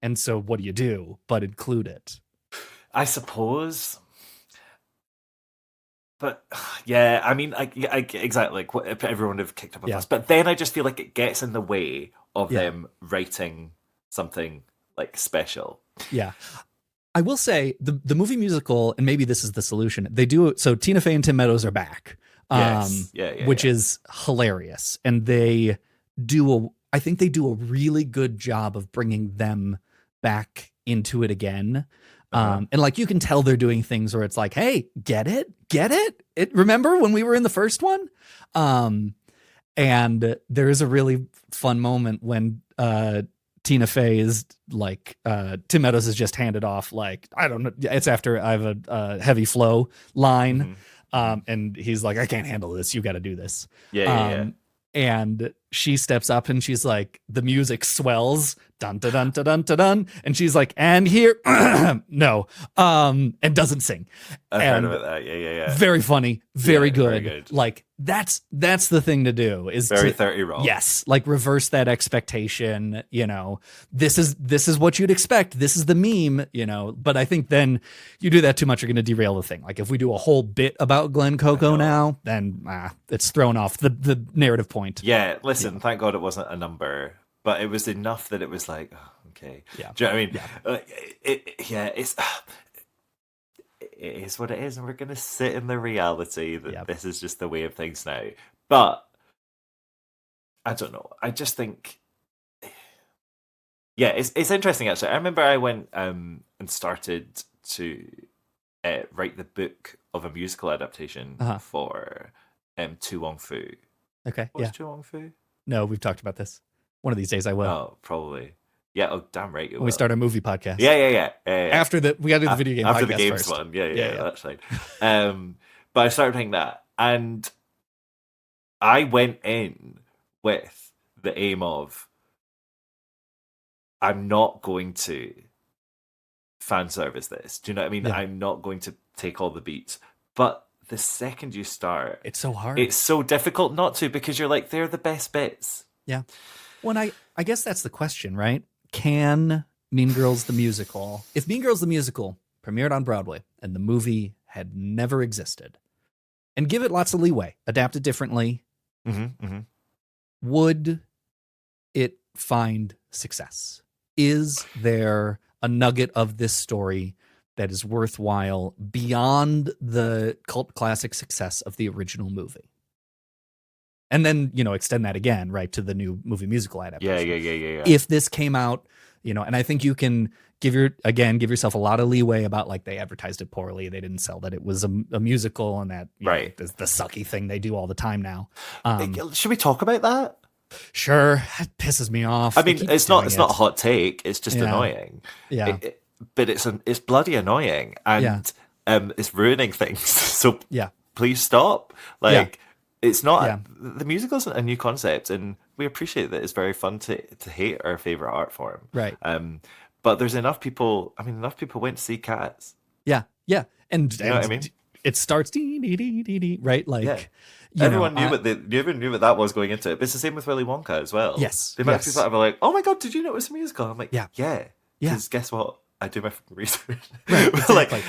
And so what do you do but include it? I suppose. But yeah, I mean, I exactly like what everyone would have kicked up a fuss. But then I just feel like it gets in the way of them writing something like special. Yeah. I will say the movie musical, and maybe this is the solution. They do it. So Tina Fey and Tim Meadows are back. Which is hilarious. And I think they do a really good job of bringing them back into it again. And like, you can tell they're doing things where it's like, hey, get it? Remember when we were in the first one? And there is a really fun moment when Tina Fey is like, Tim Meadows is just handed off, like, I don't know, it's after I have a heavy flow line. And he's like, I can't handle this. You got to do this. And she steps up and she's like, the music swells, dun dun dun dun dun dun, dun, and she's like, and here, no, and doesn't sing. I've heard about that. Yeah. Very funny, very good. Like that's the thing to do. Is very 30 Rock. Yes, like reverse that expectation. This is what you'd expect. This is the meme. But I think then you do that too much, you're going to derail the thing. Like if we do a whole bit about Glen Coco now, then it's thrown off the narrative point. Yeah. Listen, thank God it wasn't a number, but it was enough that it was like, okay. Yeah. Do you know what I mean? It's it is what it is, and we're going to sit in the reality that this is just the way of things now. But I don't know. I just think, it's interesting actually. I remember I went and started to write the book of a musical adaptation for Tu Wong Fu. Okay. What's Tu Wong Fu? No, we've talked about this. One of these days I will. Oh, probably. Yeah, oh, damn right. When we start a movie podcast. Yeah. After we got to do the video game after podcast the games first. one. Yeah, that's fine. But I started playing that, and I went in with the aim of, I'm not going to fan service this. Do you know what I mean? Yeah. I'm not going to take all the beats. But the second you start, it's so hard. It's so difficult not to, because you're like, they're the best bits. Yeah. Well, I guess that's the question, right? Can Mean Girls the musical, if Mean Girls the musical premiered on Broadway and the movie had never existed, and give it lots of leeway, adapt it differently, would it find success? Is there a nugget of this story that is worthwhile beyond the cult classic success of the original movie? And then, extend that again, right, to the new movie musical adaptation. Yeah. If this came out, and I think you can give yourself a lot of leeway about, like, they advertised it poorly, they didn't sell that it was a musical, and that right is the sucky thing they do all the time now. Should we talk about that? Sure, it pisses me off. I mean, it's not a hot take. It's just annoying. Yeah, but it's bloody annoying, and it's ruining things. So please stop. It's not the musical isn't a new concept, and we appreciate that it's very fun to hate our favorite art form. Right. But there's enough people. I mean, enough people went to see Cats. Yeah, and you know what I mean? It starts right, like everyone knew what that was going into it. But it's the same with Willy Wonka as well. Yes, the amount of people that were like, "Oh my god, did you know it was a musical?" I'm like, yeah. Because guess what? I do my research. Right, exactly.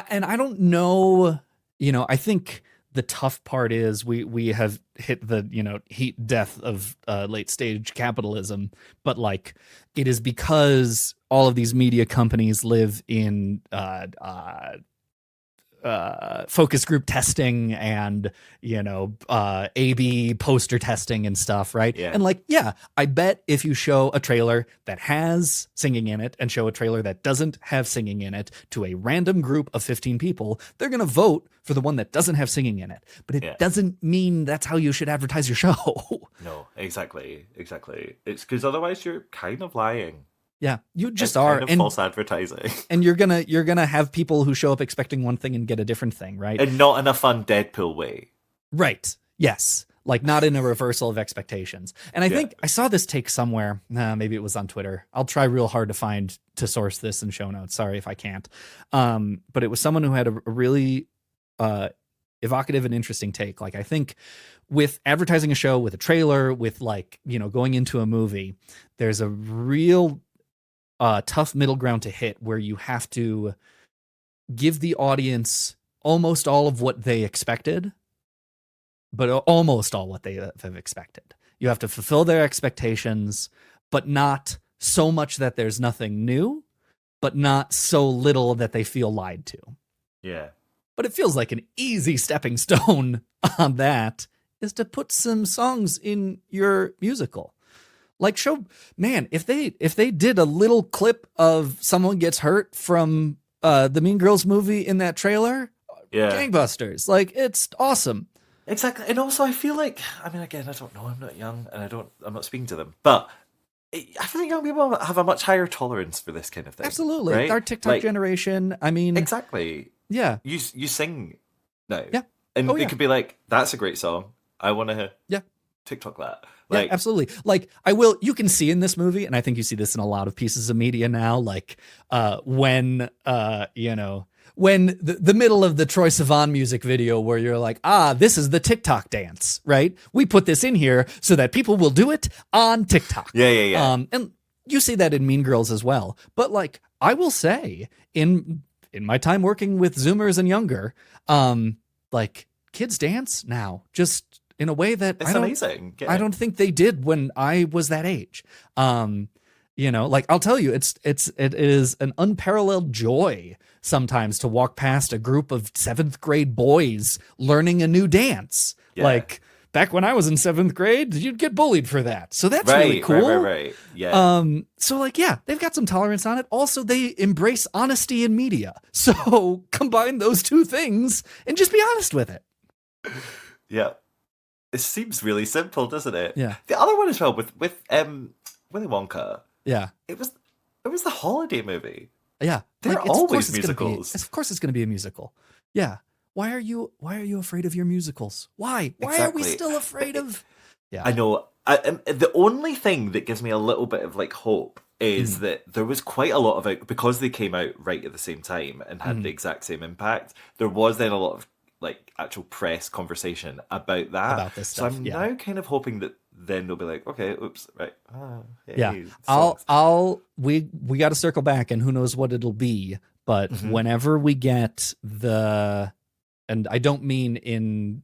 And I don't know. I think the tough part is we have hit the heat death of late stage capitalism, but like it is because all of these media companies live in focus group testing and A/B poster testing and stuff, right? And I bet if you show a trailer that has singing in it and show a trailer that doesn't have singing in it to a random group of 15 people, they're gonna vote for the one that doesn't have singing in it. But it doesn't mean that's how you should advertise your show. No, exactly. It's because otherwise you're kind of lying. Yeah, you just it's are. Kind of false advertising. And you're gonna have people who show up expecting one thing and get a different thing, right? And not in a fun Deadpool way. Right. Yes. Like not in a reversal of expectations. And I think I saw this take somewhere. Maybe it was on Twitter. I'll try real hard to source this in show notes. Sorry if I can't. But it was someone who had a really evocative and interesting take. Like, I think with advertising a show, with a trailer, with going into a movie, there's a real tough middle ground to hit where you have to give the audience almost all of what they expected, but almost all what they have expected. You have to fulfill their expectations, but not so much that there's nothing new, but not so little that they feel lied to. Yeah. But it feels like an easy stepping stone on that is to put some songs in your musical. Like, if they did a little clip of someone gets hurt from the Mean Girls movie in that trailer, gangbusters. Like, it's awesome. Exactly. And also I feel like, again, I don't know, I'm not young and I'm not speaking to them, but I feel like young people have a much higher tolerance for this kind of thing. Absolutely. Right? Our TikTok generation, Exactly. Yeah. You sing now. Yeah. And it could be like, that's a great song. I want to TikTok that. Like, yeah, absolutely. Like, you can see in this movie, and I think you see this in a lot of pieces of media now, like when the middle of the Troye Sivan music video where you're like, this is the TikTok dance, right? We put this in here so that people will do it on TikTok. Yeah. And you see that in Mean Girls as well. But like, I will say in my time working with Zoomers and younger, like kids dance now just in a way that it's amazing. I don't think they did when I was that age. Like I'll tell you, it is an unparalleled joy sometimes to walk past a group of 7th grade boys learning a new dance. Yeah. Like back when I was in 7th grade, you'd get bullied for that. So that's really cool. Right. Yeah. So like, yeah, they've got some tolerance on it. Also, they embrace honesty in media. So combine those two things and just be honest with it. Yeah. It seems really simple, doesn't it? Yeah. The other one as well with Willy Wonka, Yeah. It was the holiday movie. Yeah. They're Like, always musicals. Of course it's going to be a musical. Yeah. Why are you afraid of your musicals? Why are we still afraid of? Yeah. I know. The only thing that gives me a little bit of like hope is that there was quite a lot of it because they came out right at the same time and had the exact same impact. There was then a lot of like actual press conversation about that. About this stuff. So I'm now kind of hoping that then they'll be like, okay, oops, right. We got to circle back, and who knows what it'll be. But whenever we get and I don't mean in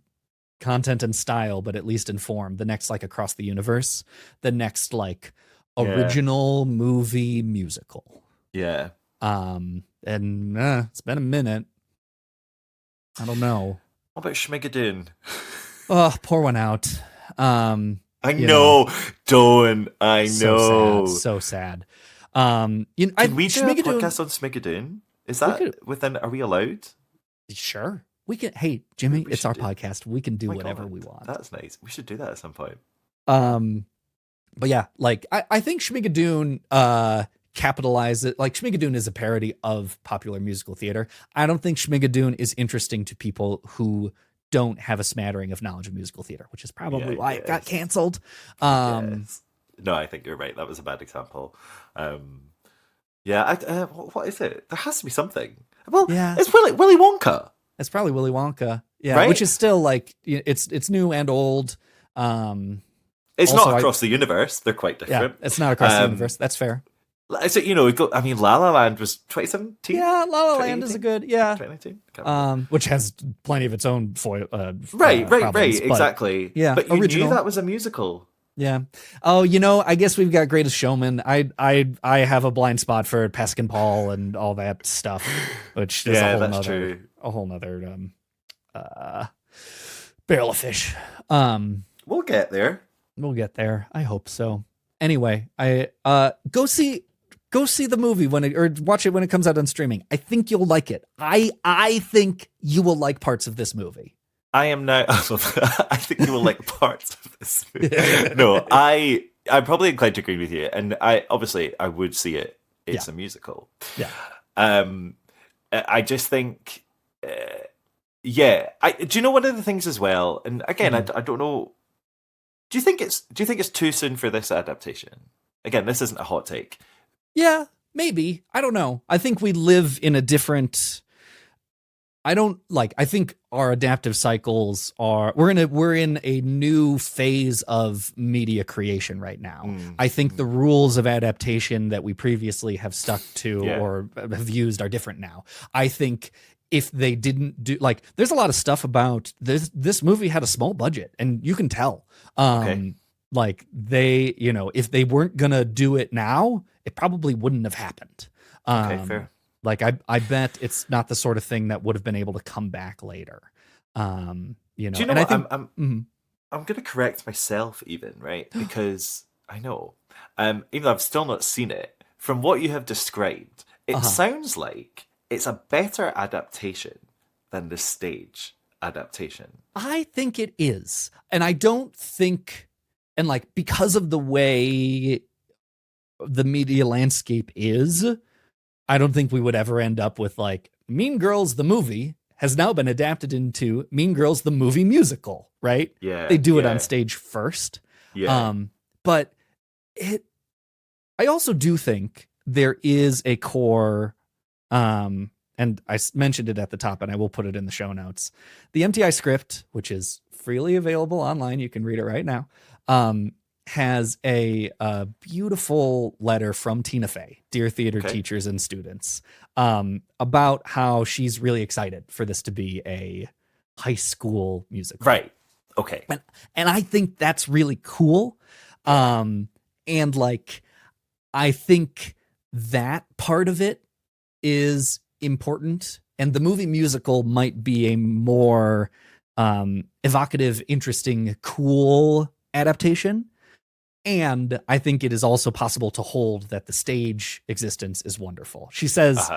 content and style, but at least in form, the next like Across the Universe, the next like original movie musical. Yeah. And it's been a minute. I don't know. What about Schmigadoon? Oh, pour one out. I know. Don't. I know. So sad. Can we do a podcast on Schmigadoon? Is that within? Are we allowed? Sure. We can. Hey, Jimmy, it's our podcast. We can do whatever we want. That's nice. We should do that at some point. But yeah, like I think Schmigadoon capitalize it. Like Schmigadoon is a parody of popular musical theater. I don't think Schmigadoon is interesting to people who don't have a smattering of knowledge of musical theater, which is probably why it got canceled. No, I think you're right. That was a bad example. What is it? There has to be something. Well, it's Willy Wonka. It's probably Willy Wonka. Yeah, right? Which is still like it's new and old. It's not Across the Universe. They're quite different. Yeah, it's not Across the Universe. That's fair. So, I mean, La La Land was 2017. Yeah, La La Land is a good, 2019. Which has plenty of its own right, problems, exactly. Yeah, but you knew that was a musical. Yeah. Oh, I guess we've got Greatest Showman. I have a blind spot for Peskin Paul and all that stuff, which is a whole nother barrel of fish. We'll get there. We'll get there. I hope so. Anyway, I go see the movie or watch it when it comes out on streaming. I think you'll like it. I think you will like parts of this movie. I am now. I think you will like parts of this movie. No, I'm probably inclined to agree with you, and I would see it. It's a musical. Yeah. I just think. Do you know one of the things as well? And again, I don't know. Do you think it's too soon for this adaptation? Again, this isn't a hot take. Yeah, maybe. I don't know. I think we live in a different. I think our adaptive cycles we're in a new phase of media creation right now. I think the rules of adaptation that we previously have stuck to or have used are different now. I think if they didn't do there's a lot of stuff about this movie had a small budget, and you can tell. Like they, if they weren't gonna do it now, it probably wouldn't have happened. Fair. Like I bet it's not the sort of thing that would have been able to come back later. Do you know and what? I think, I'm gonna correct myself even, right? Because I know, even though I've still not seen it, from what you have described, it sounds like it's a better adaptation than the stage adaptation. I think it is. And I don't think, and because of the way the media landscape is, I don't think we would ever end up with Mean Girls, the movie, has now been adapted into Mean Girls, the movie musical, right? Yeah. They do it on stage first. Yeah. But I also do think there is a core, and I mentioned it at the top, and I will put it in the show notes. The MTI script, which is freely available online, you can read it right now, has a beautiful letter from Tina Fey, Dear Theater Teachers and Students, about how she's really excited for this to be a high school musical. Right. Okay. And I think that's really cool. And I think that part of it is important, and the movie musical might be a more evocative, interesting, cool adaptation. And I think it is also possible to hold that the stage existence is wonderful. She says,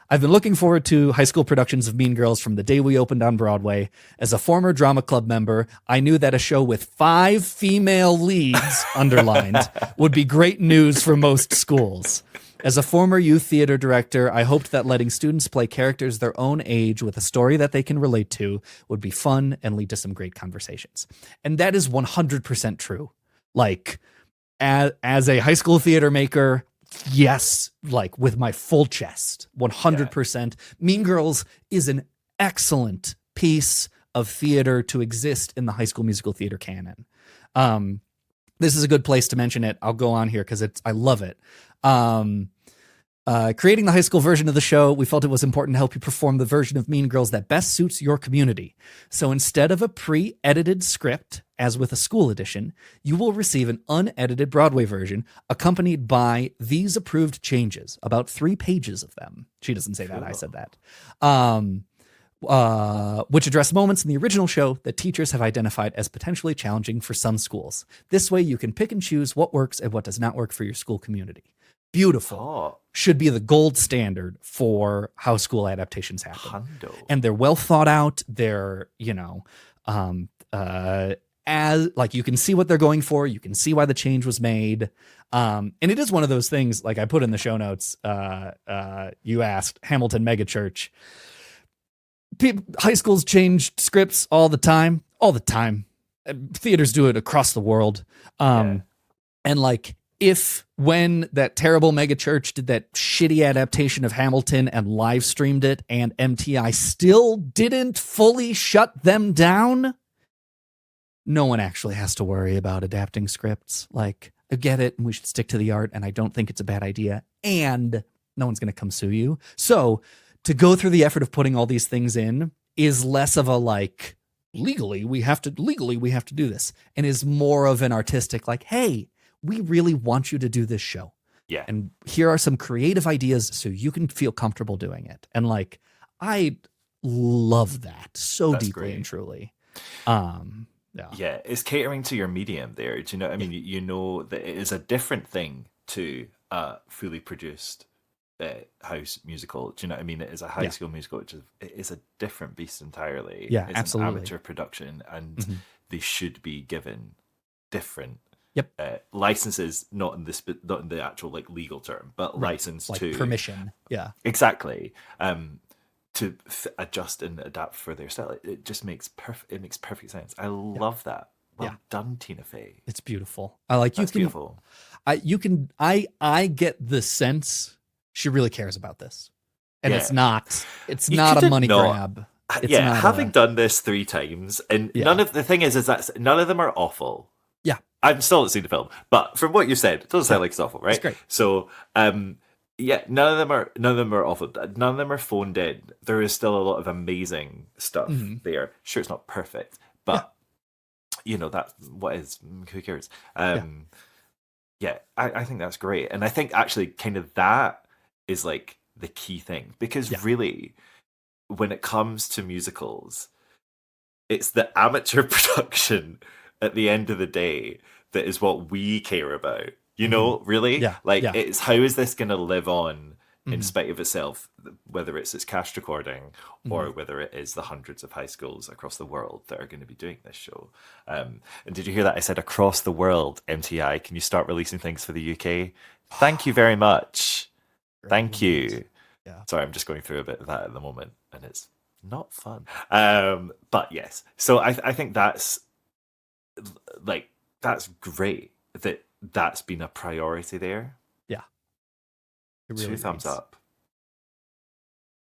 I've been looking forward to high school productions of Mean Girls from the day we opened on Broadway. As a former drama club member, I knew that a show with 5 female leads, underlined, would be great news for most schools. As a former youth theater director, I hoped that letting students play characters their own age with a story that they can relate to would be fun and lead to some great conversations. And that is 100% true. Like, as a high school theater maker, yes, like with my full chest, 100%. Mean Girls is an excellent piece of theater to exist in the High School Musical theater canon. This is a good place to mention it. I'll go on here because I love it. Creating the high school version of the show, we felt it was important to help you perform the version of Mean Girls that best suits your community. So instead of a pre-edited script, as with a school edition, you will receive an unedited Broadway version accompanied by these approved changes, about 3 pages of them. She doesn't say that, I said that. Which address moments in the original show that teachers have identified as potentially challenging for some schools. This way you can pick and choose what works and what does not work for your school community. Beautiful. Should be the gold standard for how school adaptations happen. And they're well thought out. They're, as like you can see what they're going for. You can see why the change was made. And it is one of those things, like I put in the show notes, you asked Hamilton Megachurch. High schools change scripts all the time. Theaters do it across the world. And like, when that terrible megachurch did that shitty adaptation of Hamilton and live streamed it and MTI still didn't fully shut them down, no one actually has to worry about adapting scripts. Like, I get it, and we should stick to the art, and I don't think it's a bad idea, and no one's going to come sue you. So to go through the effort of putting all these things in is less of a like, legally we have to do this, and is more of an artistic like, hey, we really want you to do this show. Yeah. And here are some creative ideas so you can feel comfortable doing it. And like, I love that so That's deeply great. And truly. Yeah, it's catering to your medium there. Do you know what I mean? You know that it is a different thing to a fully produced house musical. Do you know what I mean? It is a high school musical, it is a different beast entirely. Yeah, it's absolutely. an amateur production, and they should be given different licenses, not in the actual like legal term, but license like to permission. Yeah, exactly. To adjust and adapt for their style. It just makes perfect sense. I love that. Well done, Tina Fey. It's beautiful. I like That's beautiful. I get the sense she really cares about this, and it's not a money grab. Having done this 3 times, and none of the thing is that none of them are awful. Yeah, I've still not seen the film, but from what you said, it doesn't sound like it's awful, right? It's great. So, none of them are awful. None of them are phoned in. There is still a lot of amazing stuff there. Sure, it's not perfect, but that what is. Who cares? I think that's great, and I think actually kind of that is like the key thing, because really, when it comes to musicals, it's the amateur production at the end of the day that is what we care about. You know, really? It's how is this going to live on in spite of itself, whether it's its cast recording or whether it is the hundreds of high schools across the world that are going to be doing this show. And did you hear that? I said across the world, MTI. Can you start releasing things for the UK? Thank you very much. Thank you. Yeah. Sorry, I'm just going through a bit of that at the moment, and it's not fun. But yes, so I think that's great that that's been a priority there. Yeah. It really 2 thumbs up.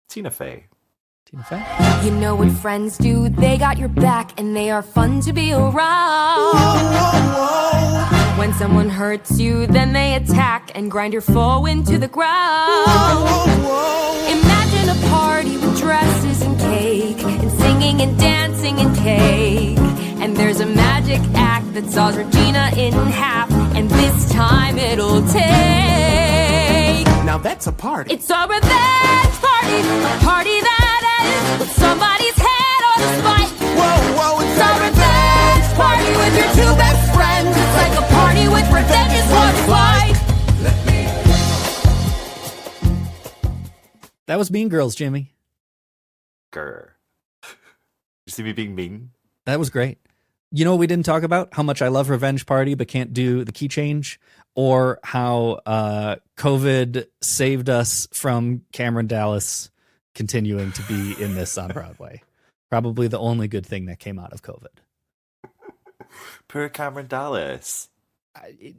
Tina Fey. You know what friends do, they got your back and they are fun to be around. When someone hurts you, then they attack and grind your foe into the ground. Imagine a party with dresses and cake, and singing and dancing and cake. And there's a magic act that saws Regina in half, and this time it'll take. Now that's a party. It's a revenge party, a party that ends with somebody's head on a spike. Whoa, it's a revenge party with your 2 best friends. It's like a party with revenge is one fight. That was Mean Girls, Jimmy. Grr. You see me being mean? That was great. You know what we didn't talk about? How much I love Revenge Party but can't do the key change, or how COVID saved us from Cameron Dallas continuing to be in this on Broadway. Probably the only good thing that came out of COVID. Poor Cameron Dallas.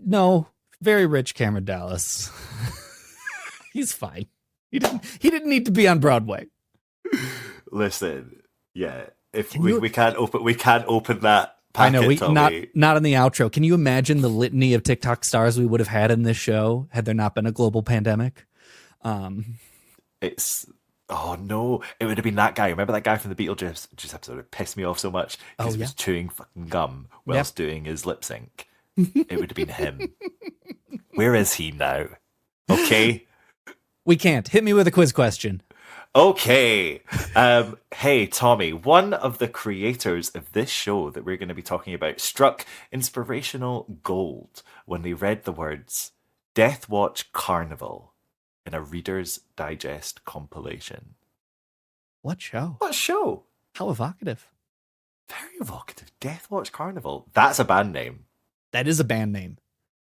No, very rich Cameron Dallas. He's fine. He didn't need to be on Broadway. Listen, yeah. If we can't open that packet, I know, not in the outro. Can you imagine the litany of TikTok stars we would have had in this show had there not been a global pandemic? Oh no, it would have been that guy. Remember that guy from the Beetlejuice episode? It pissed me off so much because he was chewing fucking gum whilst doing his lip sync. It would have been him. Where is he now? Okay. We can't. Hit me with a quiz question. Okay. Hey, Tommy, one of the creators of this show that we're going to be talking about struck inspirational gold when they read the words Death Watch Carnival in a Reader's Digest compilation. What show? What show? How evocative. Very evocative. Death Watch Carnival. That's a band name. That is a band name.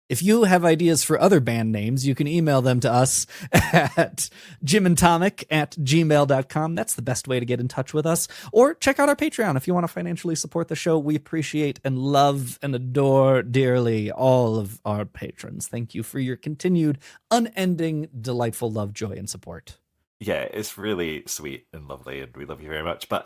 If you have ideas for other band names, you can email them to us at jimandtomic@gmail.com. That's the best way to get in touch with us. Or check out our Patreon if you want to financially support the show. We appreciate and love and adore dearly all of our patrons. Thank you for your continued, unending, delightful love, joy, and support. Yeah, it's really sweet and lovely, and we love you very much. But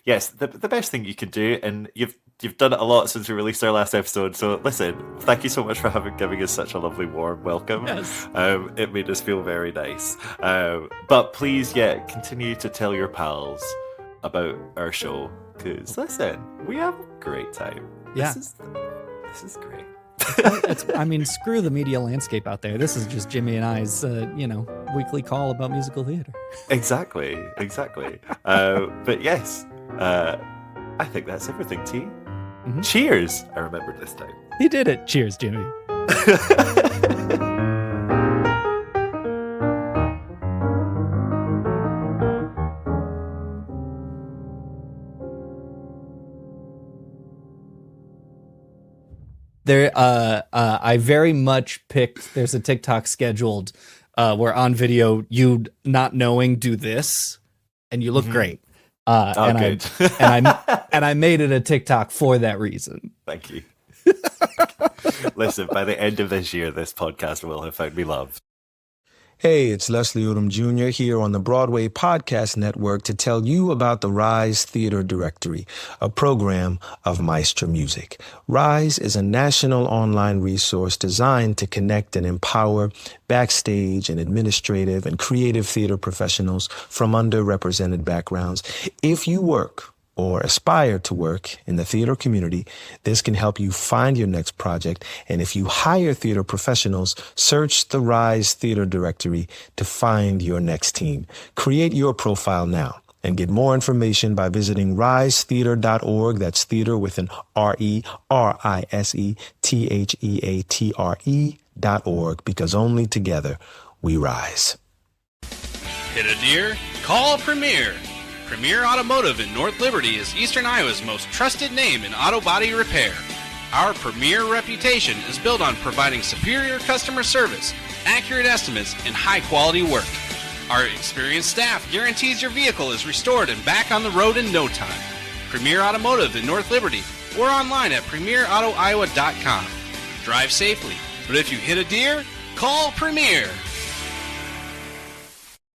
yes, the best thing you can do, and you've done it a lot since we released our last episode. So listen, thank you so much for giving us such a lovely, warm welcome. Yes. It made us feel very nice. But please, continue to tell your pals about our show, because listen, we have a great time. Yeah, this is great. Screw the media landscape out there. This is just Jimmy and I's, weekly call about musical theater. Exactly. But yes, I think that's everything, T. Mm-hmm. Cheers! I remembered this time. He did it. Cheers, Jimmy. I very much picked, there's a TikTok scheduled where on video, you not knowing do this, and you look great. Good. and I made it a TikTok for that reason. Thank you. Listen, by the end of this year, this podcast will have found me love. Hey, it's Leslie Odom Jr. here on the Broadway Podcast Network to tell you about the Rise Theater Directory, a program of Maestro Music. Rise is a national online resource designed to connect and empower backstage and administrative and creative theater professionals from underrepresented backgrounds. If you work or aspire to work in the theater community, this can help you find your next project. And if you hire theater professionals, search the Rise Theater Directory to find your next team. Create your profile now and get more information by visiting risetheater.org. That's theater with an risetheatre.org, because only together we rise. Hit a deer? Call Premier. Premier Automotive in North Liberty is Eastern Iowa's most trusted name in auto body repair. Our premier reputation is built on providing superior customer service, accurate estimates, and high-quality work. Our experienced staff guarantees your vehicle is restored and back on the road in no time. Premier Automotive in North Liberty or online at premierautoiowa.com. Drive safely, but if you hit a deer, call Premier.